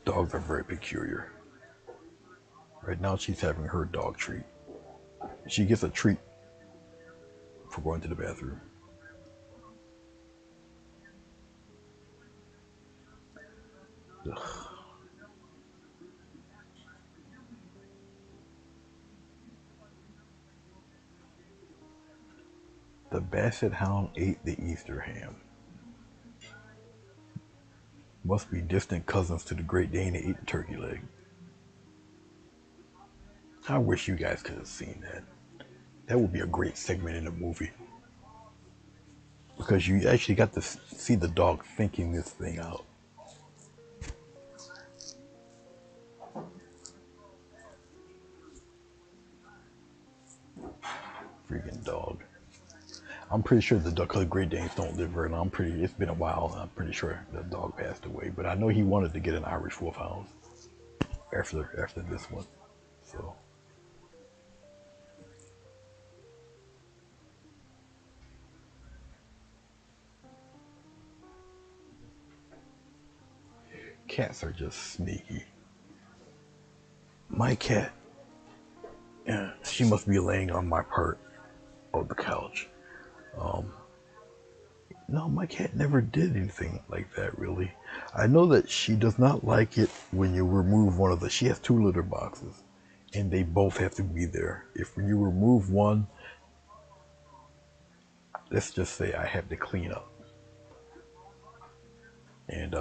Dogs are very peculiar. Right now, she's having her dog treat. She gets a treat for going to the bathroom. Ugh. The Basset Hound ate the Easter ham. Must be distant cousins to the Great Dane that ate the turkey leg. I wish you guys could have seen that. That would be a great segment in a movie. Because you actually got to see the dog thinking this thing out. Freaking dog. I'm pretty sure the dog, because Great Danes don't live very long. It's been a while. I'm pretty sure the dog passed away. But I know he wanted to get an Irish Wolfhound after this one. So cats are just sneaky. My cat, yeah, she must be laying on my part of the couch. Um, no, my cat never did anything like that, really. I know that she does not like it when you remove one of the. She has two litter boxes, and they both have to be there. If you remove one, let's just say I have to clean up. And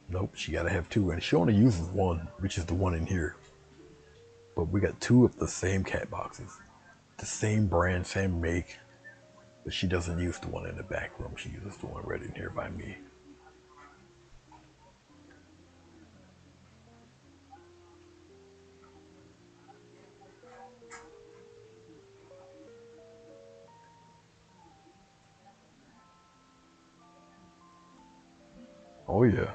nope, she got to have two, and she only uses one, which is the one in here. But we got two of the same cat boxes, the same brand, same make. But she doesn't use the one in the back room. She uses the one right in here by me. Oh yeah,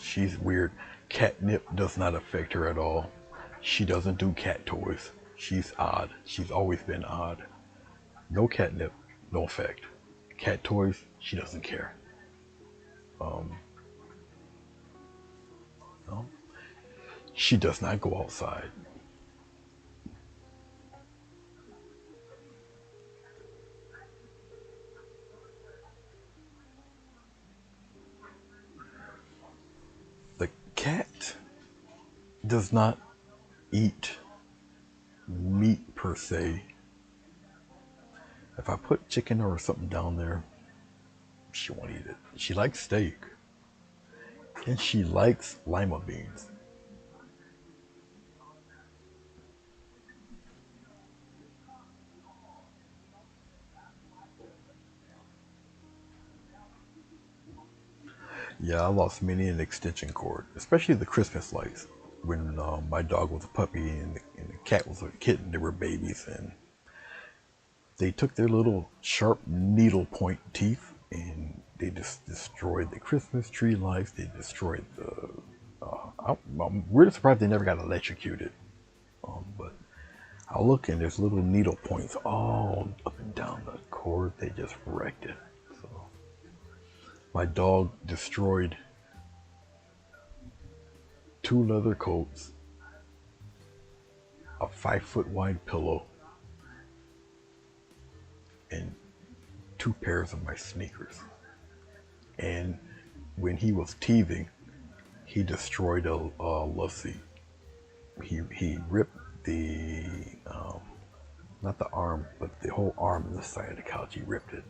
she's weird. Catnip does not affect her at all. She doesn't do cat toys. She's odd. She's always been odd. No catnip, no effect. Cat toys, she doesn't care. Um, no. She does not go outside. The cat does not eat meat per se. If I put chicken or something down there, she won't eat it. She likes steak, and she likes lima beans. Yeah, I lost many an extension cord, especially the Christmas lights. When my dog was a puppy and the cat was a kitten, they were babies, and they took their little sharp needle point teeth and they just destroyed the Christmas tree lights. They destroyed the. I'm really surprised they never got electrocuted. But I look and there's little needle points all up and down the cord. They just wrecked it. So my dog destroyed two leather coats, a 5 foot wide pillow, and two pairs of my sneakers. And when he was teething, he destroyed a love seat. He ripped the not the arm, but the whole arm on the side of the couch. He ripped it.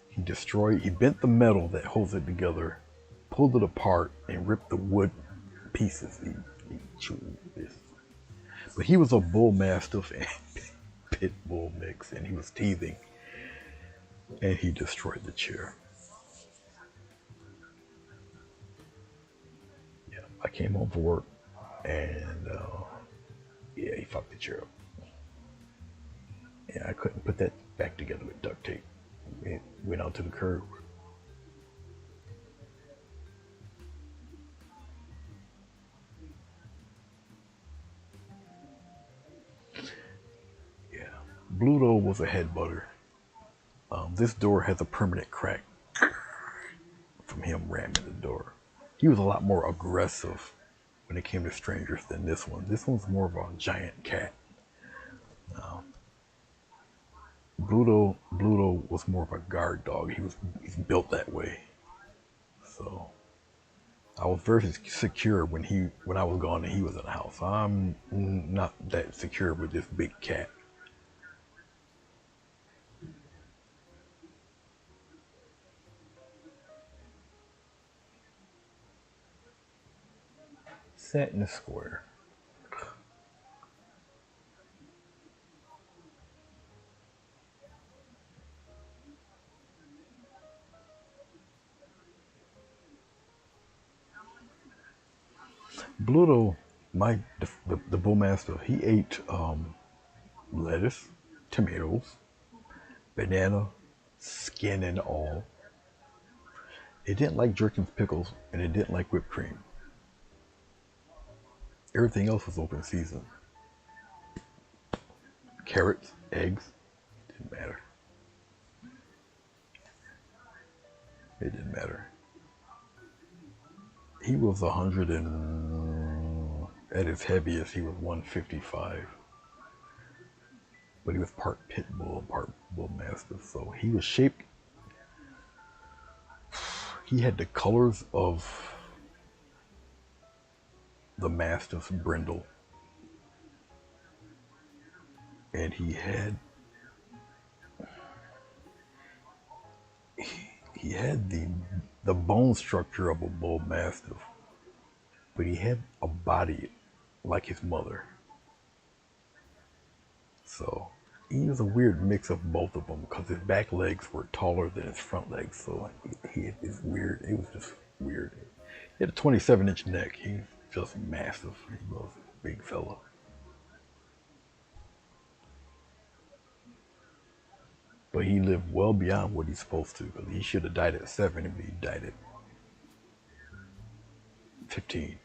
He bent the metal that holds it together, pulled it apart and ripped the wood pieces. He chewed this. But he was a bull mastiff and pit bull mix, and he was teething, and he destroyed the chair. Yeah, I came home from work, and yeah, he fucked the chair up. And I couldn't put that back together with duct tape. It went out to the curb. Yeah, Bluto was a head butter. This door has a permanent crack from him ramming the door. He was a lot more aggressive when it came to strangers than this one. This one's more of a giant cat. Bluto was more of a guard dog. He's built that way. So I was very secure when I was gone and he was in the house. I'm not that secure with this big cat. Sat in the square. Bluto, the bullmaster, he ate lettuce, tomatoes, banana, skin and all. It didn't like Jerkins pickles, and it didn't like whipped cream. Everything else was open season. Carrots, eggs, didn't matter. It didn't matter. He was 100 and at his heaviest he was 155. But he was part pit bull, part bull mastiff. So he was shaped. He had the colors of the mastiff's brindle, and he had the bone structure of a bull mastiff, but he had a body like his mother. So he was a weird mix of both of them because his back legs were taller than his front legs. So he had this weird. It was just weird. He had a 27-inch neck. He's just massive. He was a big fella. But he lived well beyond what he's supposed to because he should have died at 7, but he died at 15.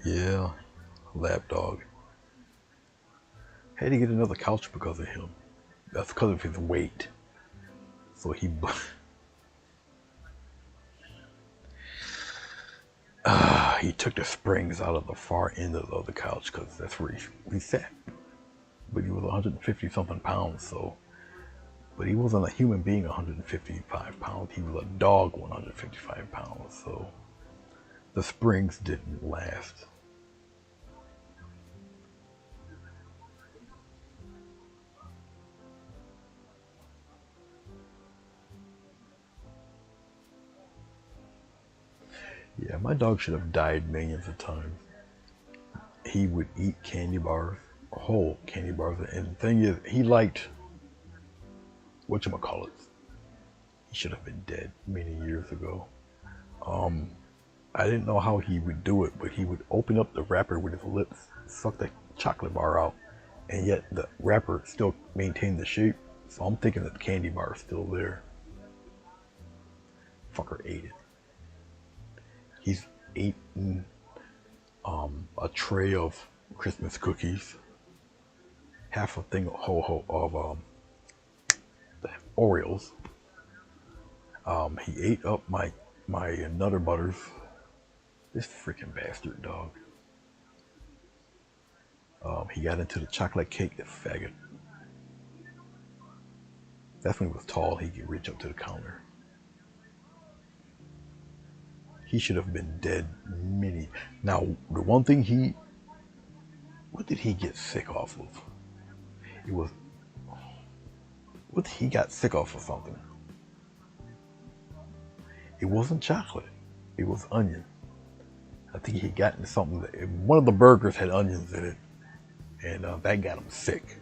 Yeah, lapdog. Had to get another couch because of him. That's because of his weight. So he took the springs out of the far end of the other couch because that's where he sat. But he was 150 something pounds, so. But he wasn't a human being 155 pounds. He was a dog 155 pounds, so the springs didn't last. Yeah, my dog should have died millions of times. He would eat candy bars, whole candy bars, and the thing is, he liked whatchamacallits. He should have been dead many years ago. I didn't know how he would do it, but he would open up the wrapper with his lips, suck the chocolate bar out, and yet the wrapper still maintained the shape. So I'm thinking that the candy bar is still there. Fucker ate it. He's eaten a tray of Christmas cookies, half a thing of Oreos. He ate up my Nutter Butters. This freaking bastard dog. He got into the chocolate cake, the faggot. That's when he was tall. He could reach up to the counter. He should have been dead many. Now, the one thing what did he get sick off of? He got sick off of something. It wasn't chocolate. It was onion. I think he got into something. One of the burgers had onions in it, and that got him sick.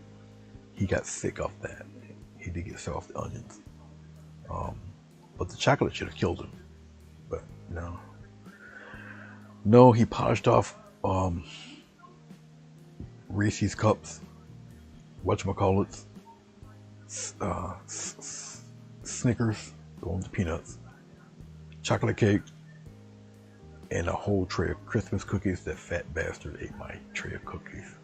He got sick off that. He did get sick off the onions. But the chocolate should have killed him. But no. No, he polished off Reese's Cups, whatchamacallits, Snickers, the ones with peanuts, chocolate cake, and a whole tray of Christmas cookies. That fat bastard ate my tray of cookies.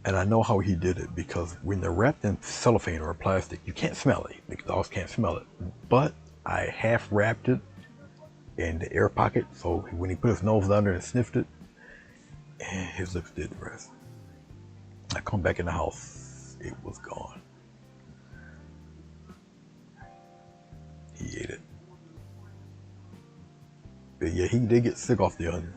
And I know how he did it, because when they're wrapped in cellophane or plastic, you can't smell it. The dogs can't smell it. But I half wrapped it in the air pocket, so when he put his nose down there and sniffed it, his lips did the rest. I come back in the house, it was gone. He ate it. But yeah, he did get sick off the onions.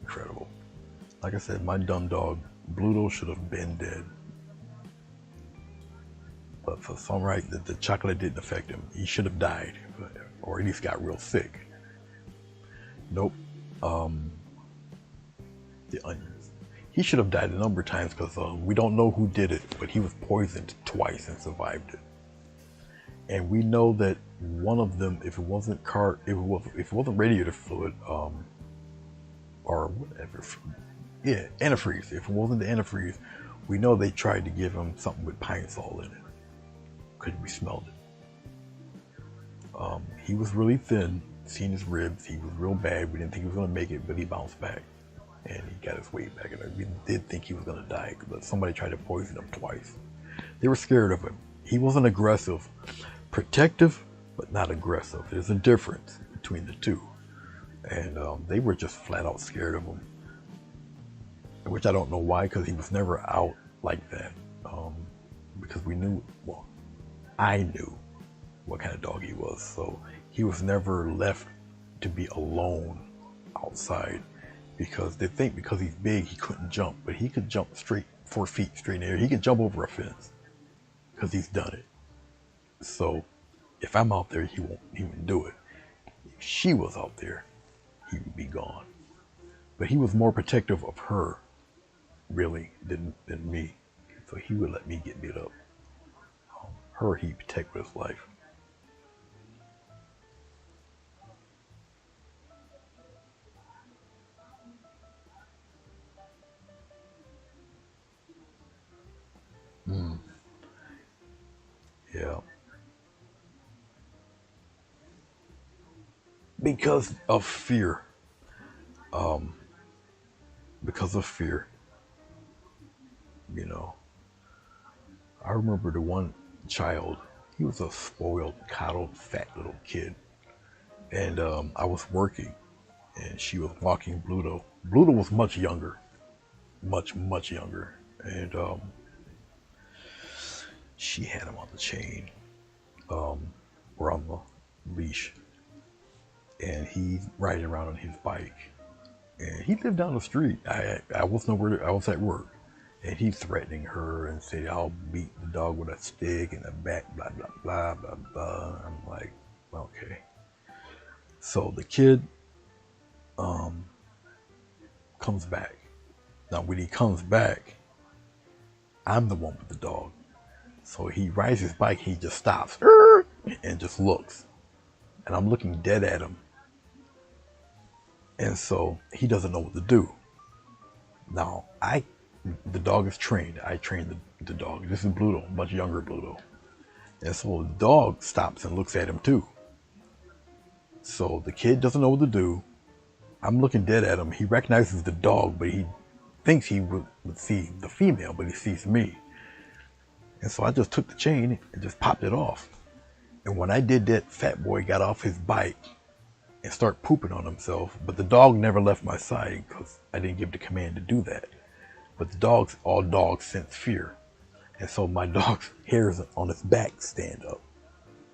Incredible. Like I said, my dumb dog, Bluto, should have been dead. But for some reason, the chocolate didn't affect him. He should have died, or at least got real sick. Nope. The onions. He should have died a number of times, because we don't know who did it, but he was poisoned twice and survived it. And we know that one of them, if it wasn't radiator fluid, or whatever, yeah, antifreeze. If it wasn't the antifreeze, we know they tried to give him something with pine sol in it, because we smelled it. He was really thin, seen his ribs. He was real bad. We didn't think he was going to make it, but he bounced back, and he got his weight back. And we did think he was going to die, but somebody tried to poison him twice. They were scared of him. He wasn't aggressive, protective, but not aggressive. There's a difference between the two. And they were just flat out scared of him, which I don't know why, because he was never out like that. Because we knew, well, I knew what kind of dog he was. So he was never left to be alone outside, because they think because he's big, he couldn't jump, but he could jump straight 4 feet straight in the air. He could jump over a fence because he's done it. So if I'm out there, he won't even do it. If she was out there, he would be gone. But he was more protective of her, really, than me. So he would let me get beat up. Her, he'd protect with his life. Yeah. Because of fear. Because of fear. You know, I remember the one child, he was a spoiled, coddled, fat little kid. And I was working, and she was walking Bluto. Bluto was much younger. Much, much younger. And she had him on the chain, or on the leash. And he's riding around on his bike. And he lived down the street. I was nowhere. I was at work. And he's threatening her and said, I'll beat the dog with a stick in the back, blah, blah, blah, blah, blah. I'm like, okay. So the kid comes back. Now, when he comes back, I'm the one with the dog. So he rides his bike, he just stops and just looks. And I'm looking dead at him. And so he doesn't know what to do. Now, the dog is trained. I trained the dog. This is Bluto, much younger Bluto. And so the dog stops and looks at him too. So the kid doesn't know what to do. I'm looking dead at him. He recognizes the dog, but he thinks he would see the female, but he sees me. And so I just took the chain and just popped it off. And when I did that, Fat Boy got off his bike and started pooping on himself. But the dog never left my side because I didn't give the command to do that. But all dogs sense fear. And so my dog's hairs on his back stand up.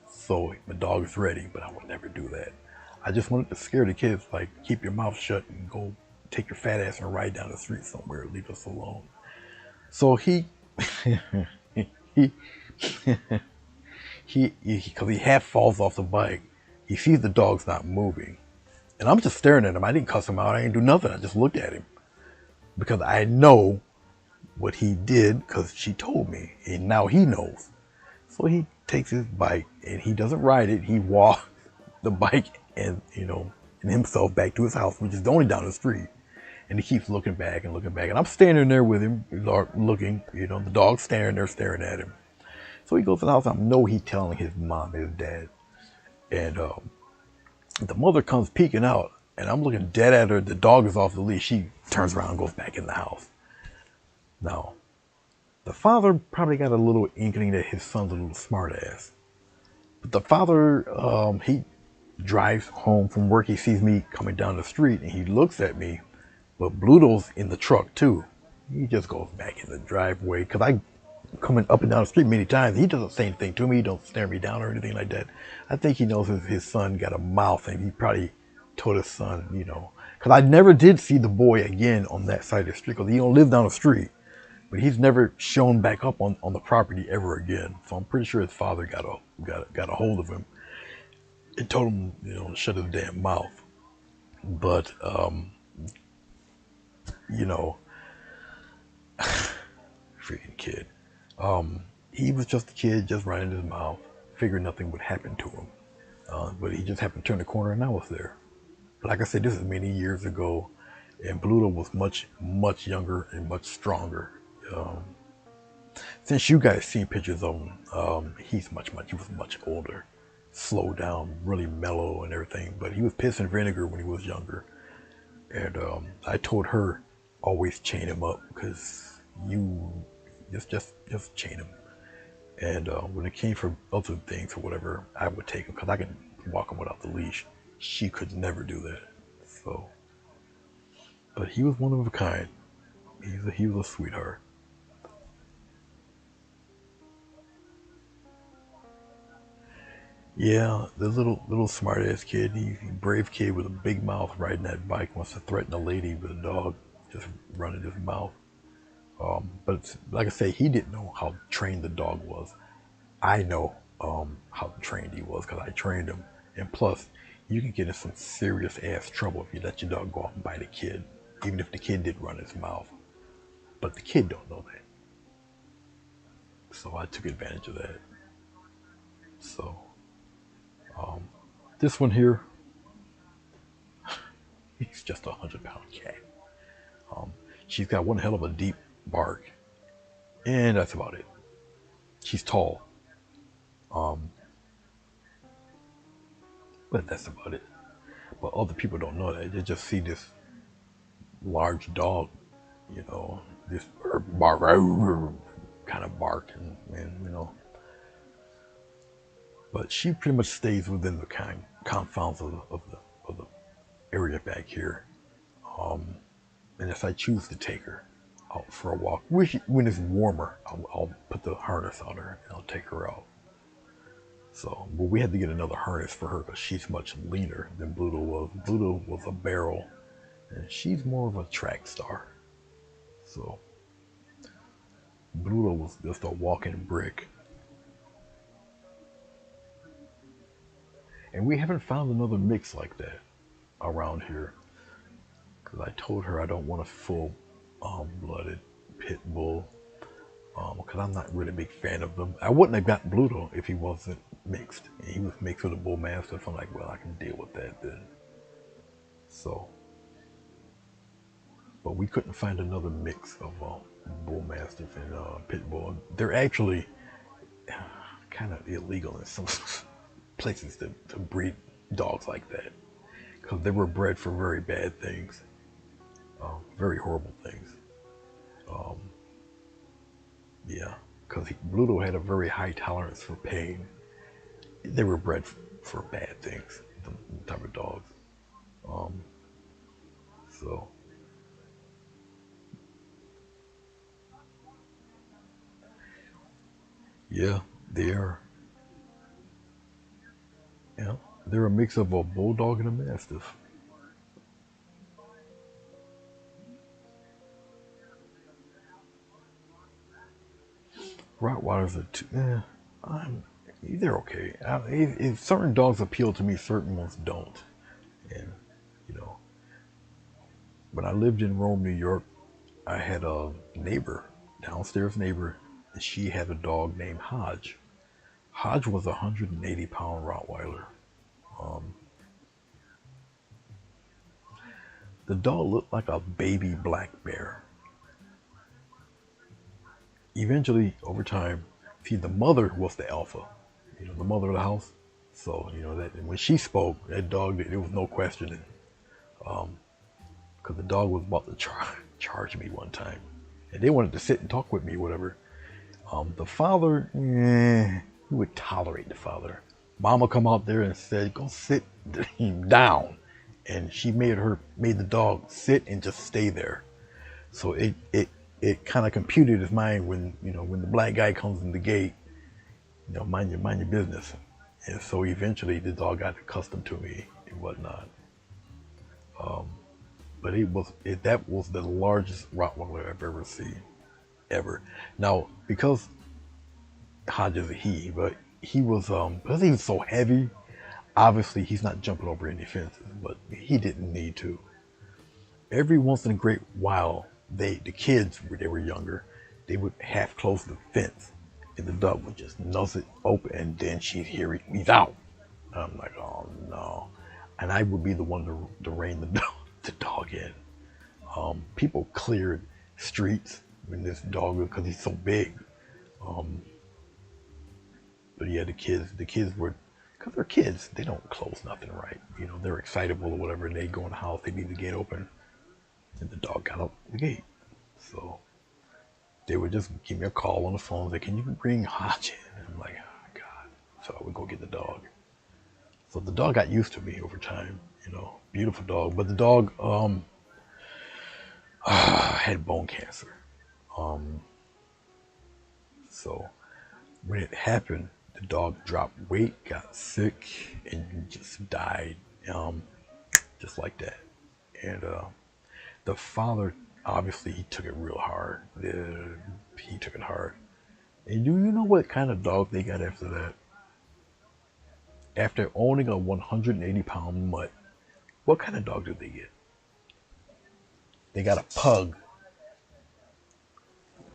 So my dog is ready, but I would never do that. I just wanted to scare the kids, like, keep your mouth shut and go take your fat ass and ride down the street somewhere. Leave us alone. So he, he, because he half falls off the bike. He sees the dog's not moving. And I'm just staring at him. I didn't cuss him out. I didn't do nothing. I just looked at him. Because I know what he did because she told me. And now he knows. So he takes his bike and he doesn't ride it. He walks the bike and, and himself back to his house, which is only down the street. And he keeps looking back and looking back. And I'm standing there with him, looking, the dog's standing there staring at him. So he goes to the house. I know he's telling his mom, his dad. And the mother comes peeking out. And I'm looking dead at her. The dog is off the leash. She turns around and goes back in the house. Now, the father probably got a little inkling that his son's a little smart ass. But the father, he drives home from work. He sees me coming down the street and he looks at me. But Bluto's in the truck too. He just goes back in the driveway because I coming up and down the street many times. He doesn't say anything to me. He don't stare me down or anything like that. I think he knows his son got a mouth and he probably told his son, because I never did see the boy again on that side of the street because he don't live down the street. But he's never shown back up on the property ever again. So I'm pretty sure his father got a hold of him and told him, to shut his damn mouth. But freaking kid. He was just a kid, just running his mouth. Figured nothing would happen to him. But he just happened to turn the corner and I was there. Like I said, this is many years ago, and Bluto was much, much younger and much stronger. Since you guys seen pictures of him, he was much older, slowed down, really mellow and everything. But he was piss and vinegar when he was younger. And I told her, always chain him up because you just chain him. And when it came for other things or whatever, I would take him because I can walk him without the leash. She could never do that. So, but he was one of a kind. He was a sweetheart. Yeah, the little smart ass kid, he brave kid with a big mouth riding that bike wants to threaten a lady with a dog just running his mouth. But like I say, he didn't know how trained the dog was. I know how trained he was because I trained him. And plus, you can get in some serious ass trouble if you let your dog go off and bite a kid, even if the kid did run his mouth. But the kid don't know that. So I took advantage of that. So this one here, he's just 100-pound cat. She's got one hell of a deep bark, and that's about it. She's tall, but that's about it. But other people don't know that. They just see this large dog, this bark, kind of bark, and. But she pretty much stays within the confines of the area back here. And if I choose to take her out for a walk, when it's warmer, I'll put the harness on her and I'll take her out. So, but we had to get another harness for her because she's much leaner than Bluto was. Bluto was a barrel, and she's more of a track star. So, Bluto was just a walking brick. And we haven't found another mix like that around here. Because I told her I don't want a full-blooded pit bull. Because I'm not really a big fan of them. I wouldn't have got Bluto if he wasn't mixed. He was mixed with a bull mastiff. I'm like, well, I can deal with that then. So, but we couldn't find another mix of bull mastiff and pit bull. They're actually kind of illegal in some places to breed dogs like that because they were bred for very bad things, very horrible things. Um, yeah, because Bluto had a very high tolerance for pain. They were bred for bad things, the type of dogs. Um, so yeah, they are. Yeah, they're a mix of a bulldog and a mastiff. Rottweilers are too. I'm, they're okay. If certain dogs appeal to me, certain ones don't. And you know, when I lived in Rome, New York, I had a neighbor, downstairs neighbor, and she had a dog named Hodge. Hodge was a 180-pound Rottweiler. Um, the dog looked like a baby black bear. Eventually, over time, see, the mother was the alpha, the mother of the house. So, that when she spoke, that dog, there was no questioning. Because the dog was about to charge me one time. And they wanted to sit and talk with me, whatever. The father, he would tolerate the father. Mama come out there and said, go sit down. And she made the dog sit and just stay there. So it kind of computed his mind when the black guy comes in the gate, mind your business. And so eventually the dog got accustomed to me and whatnot. But that was the largest Rottweiler I've ever seen, ever. Now, because Hodge is a he, but he was because he was so heavy, obviously he's not jumping over any fences, but he didn't need to. Every once in a great while, the kids, when they were younger, they would half close the fence, and the dog would just nose it open, and then she'd hear he's out. I'm like, oh no, and I would be the one to rein the dog in. People cleared streets when this dog, because he's so big. Um, but yeah, the kids were, because they're kids, they don't close nothing right. They're excitable or whatever, and they go in the house, they leave the gate open, and the dog got out the gate. So they would just give me a call on the phone, like, can you bring Hodge in? And I'm like, oh God. So I would go get the dog. So the dog got used to me over time, beautiful dog. But the dog had bone cancer. Um, so when it happened, the dog dropped weight, got sick, and just died, just like that. And the father, obviously, he took it real hard. He took it hard. And do you know what kind of dog they got after that? After owning a 180-pound mutt, what kind of dog did they get? They got a pug,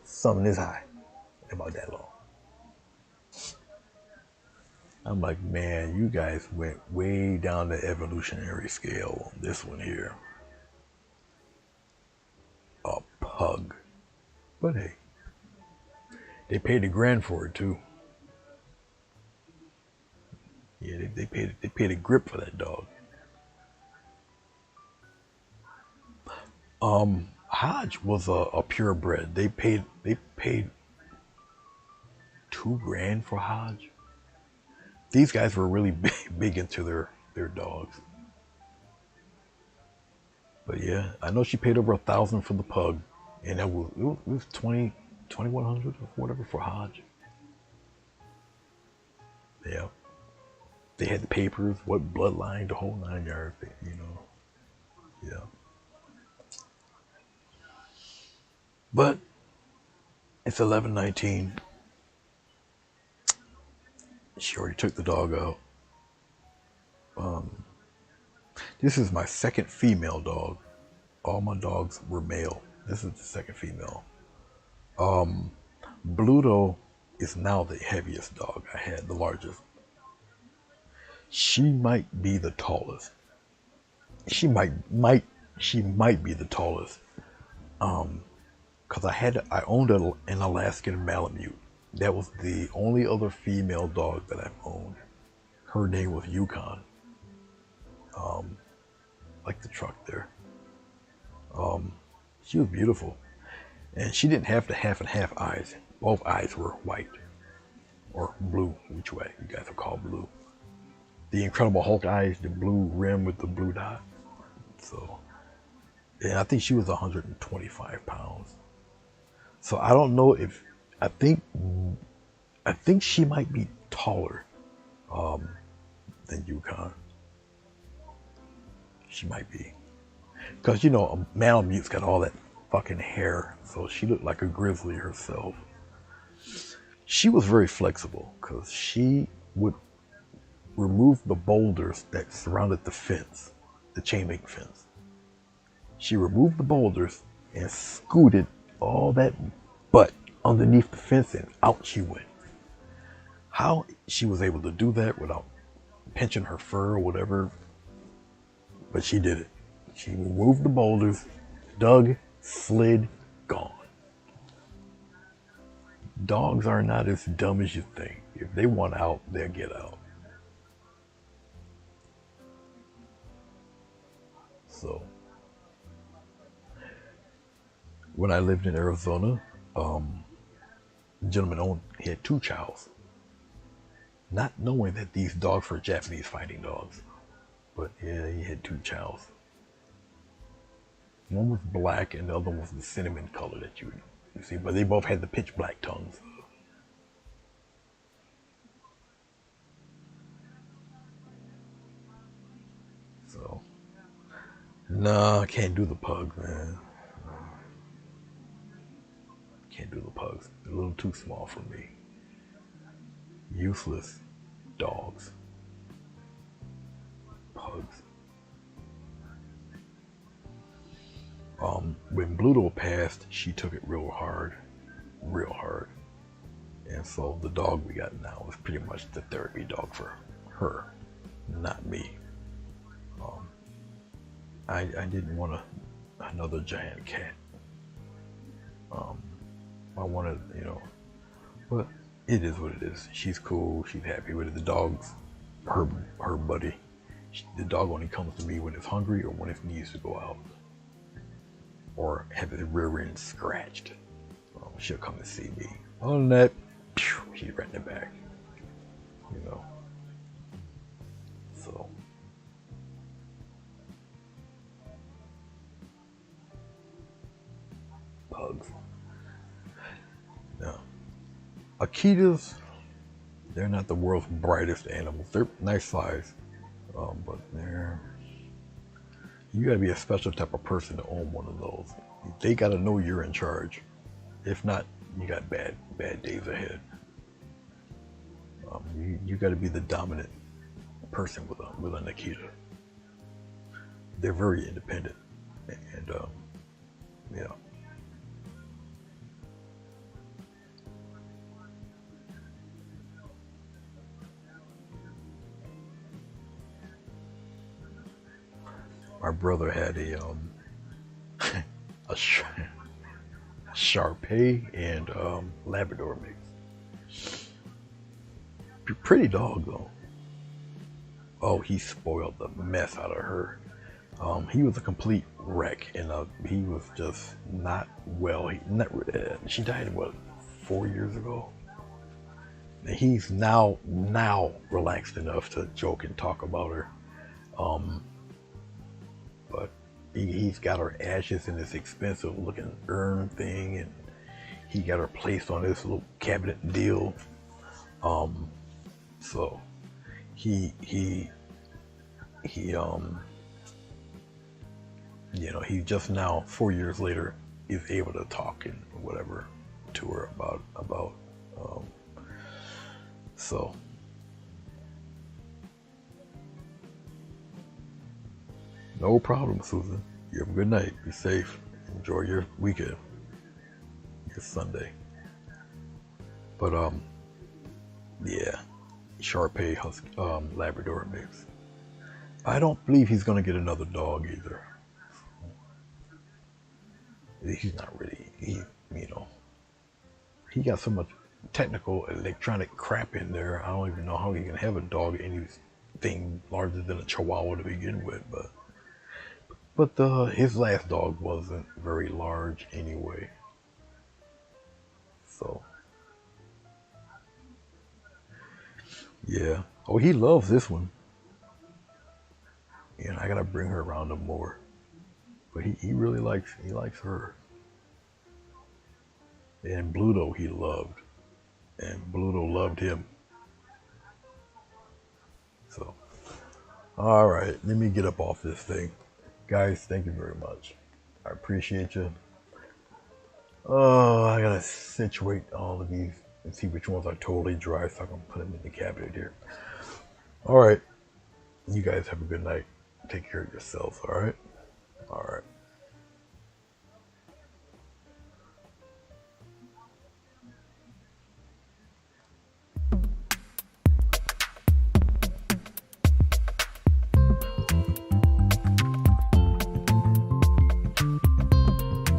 something this high, about that long. I'm like, man, you guys went way down the evolutionary scale on this one here. A pug. But hey, they paid a grand for it too. Yeah, they paid a grip for that dog. Hodge was a purebred. They paid 2 grand for Hodge. These guys were really big into their dogs. But yeah, I know she paid over 1,000 for the pug, and it was 2,100 or whatever for Hodge. Yeah, they had the papers, what bloodline, the whole 9 yards. Yeah. But it's 11:19. She already took the dog out. Um, this is my second female dog. All my dogs were male. This is the second female. Um, Bluto is now the heaviest dog I had, the largest. She might be the tallest. She might be the tallest. Um, cause I owned an Alaskan Malamute. That was the only other female dog that I've owned. Her name was Yukon. Um, like the truck there. Um, she was beautiful. And she didn't have the half and half eyes. Both eyes were white or blue, which way you guys will call blue. The Incredible Hulk eyes, the blue rim with the blue dot. So, and I think she was 125 pounds. So I don't know if I think she might be taller than Yukon. She might be, because you know Malamutes got all that fucking hair, so she looked like a grizzly herself. She was very flexible because she would remove the boulders that surrounded the fence, the chain link fence. She removed the boulders and scooted all that butt underneath the fence and out she went. How she was able to do that without pinching her fur or whatever, but she did it. She removed the boulders, dug, slid, gone. Dogs are not as dumb as you think. If they want out, they'll get out. So, when I lived in Arizona, the gentleman he had 2 chows. Not knowing that these dogs were Japanese fighting dogs. But yeah, he had 2 chows. One was black and the other was the cinnamon color that you see, but they both had the pitch black tongues. So, no, I can't do the pugs, man. Can't do the pugs. They're a little too small for me. Useless dogs. Pugs. When Bluto passed, she took it real hard. And so the dog we got now is pretty much the therapy dog for her, not me. I didn't want another giant cat. I wanted, but it is what it is. She's cool. She's happy with it. The dog's her buddy. The dog only comes to me when it's hungry or when it needs to go out or have its rear end scratched. She'll come and see me. Other than that, she's right in the back. So. Pugs. No. Akitas, they're not the world's brightest animals. They're nice size, but you gotta be a special type of person to own one of those. They gotta know you're in charge. If not, you got bad days ahead. You gotta be the dominant person with an Akita. They're very independent, and yeah. My brother had a Shar-Pei and Labrador mix. Pretty dog though. Oh, he spoiled the mess out of her. He was a complete wreck, and he was just not well. She died 4 years ago. And he's now relaxed enough to joke and talk about her. But he's got her ashes in this expensive looking urn thing, and he got her placed on this little cabinet deal. So he just now 4 years later is able to talk and whatever to her about so no problem, Susan. You have a good night. Be safe. Enjoy your weekend. Your Sunday. But yeah, Shar-Pei Labrador mix. I don't believe he's gonna get another dog either. He's not really. He got so much technical electronic crap in there. I don't even know how he can have a dog anything larger than a Chihuahua to begin with, but his last dog wasn't very large anyway. So, yeah. Oh, he loves this one. And I gotta bring her around him more. But he really likes her. And Bluto he loved. And Bluto loved him. So, all right, let me get up off this thing. Guys, thank you very much. I appreciate you. Oh, I gotta situate all of these and see which ones are totally dry so I can put them in the cabinet here. All right, you guys have a good night. Take care of yourselves, all right? All right.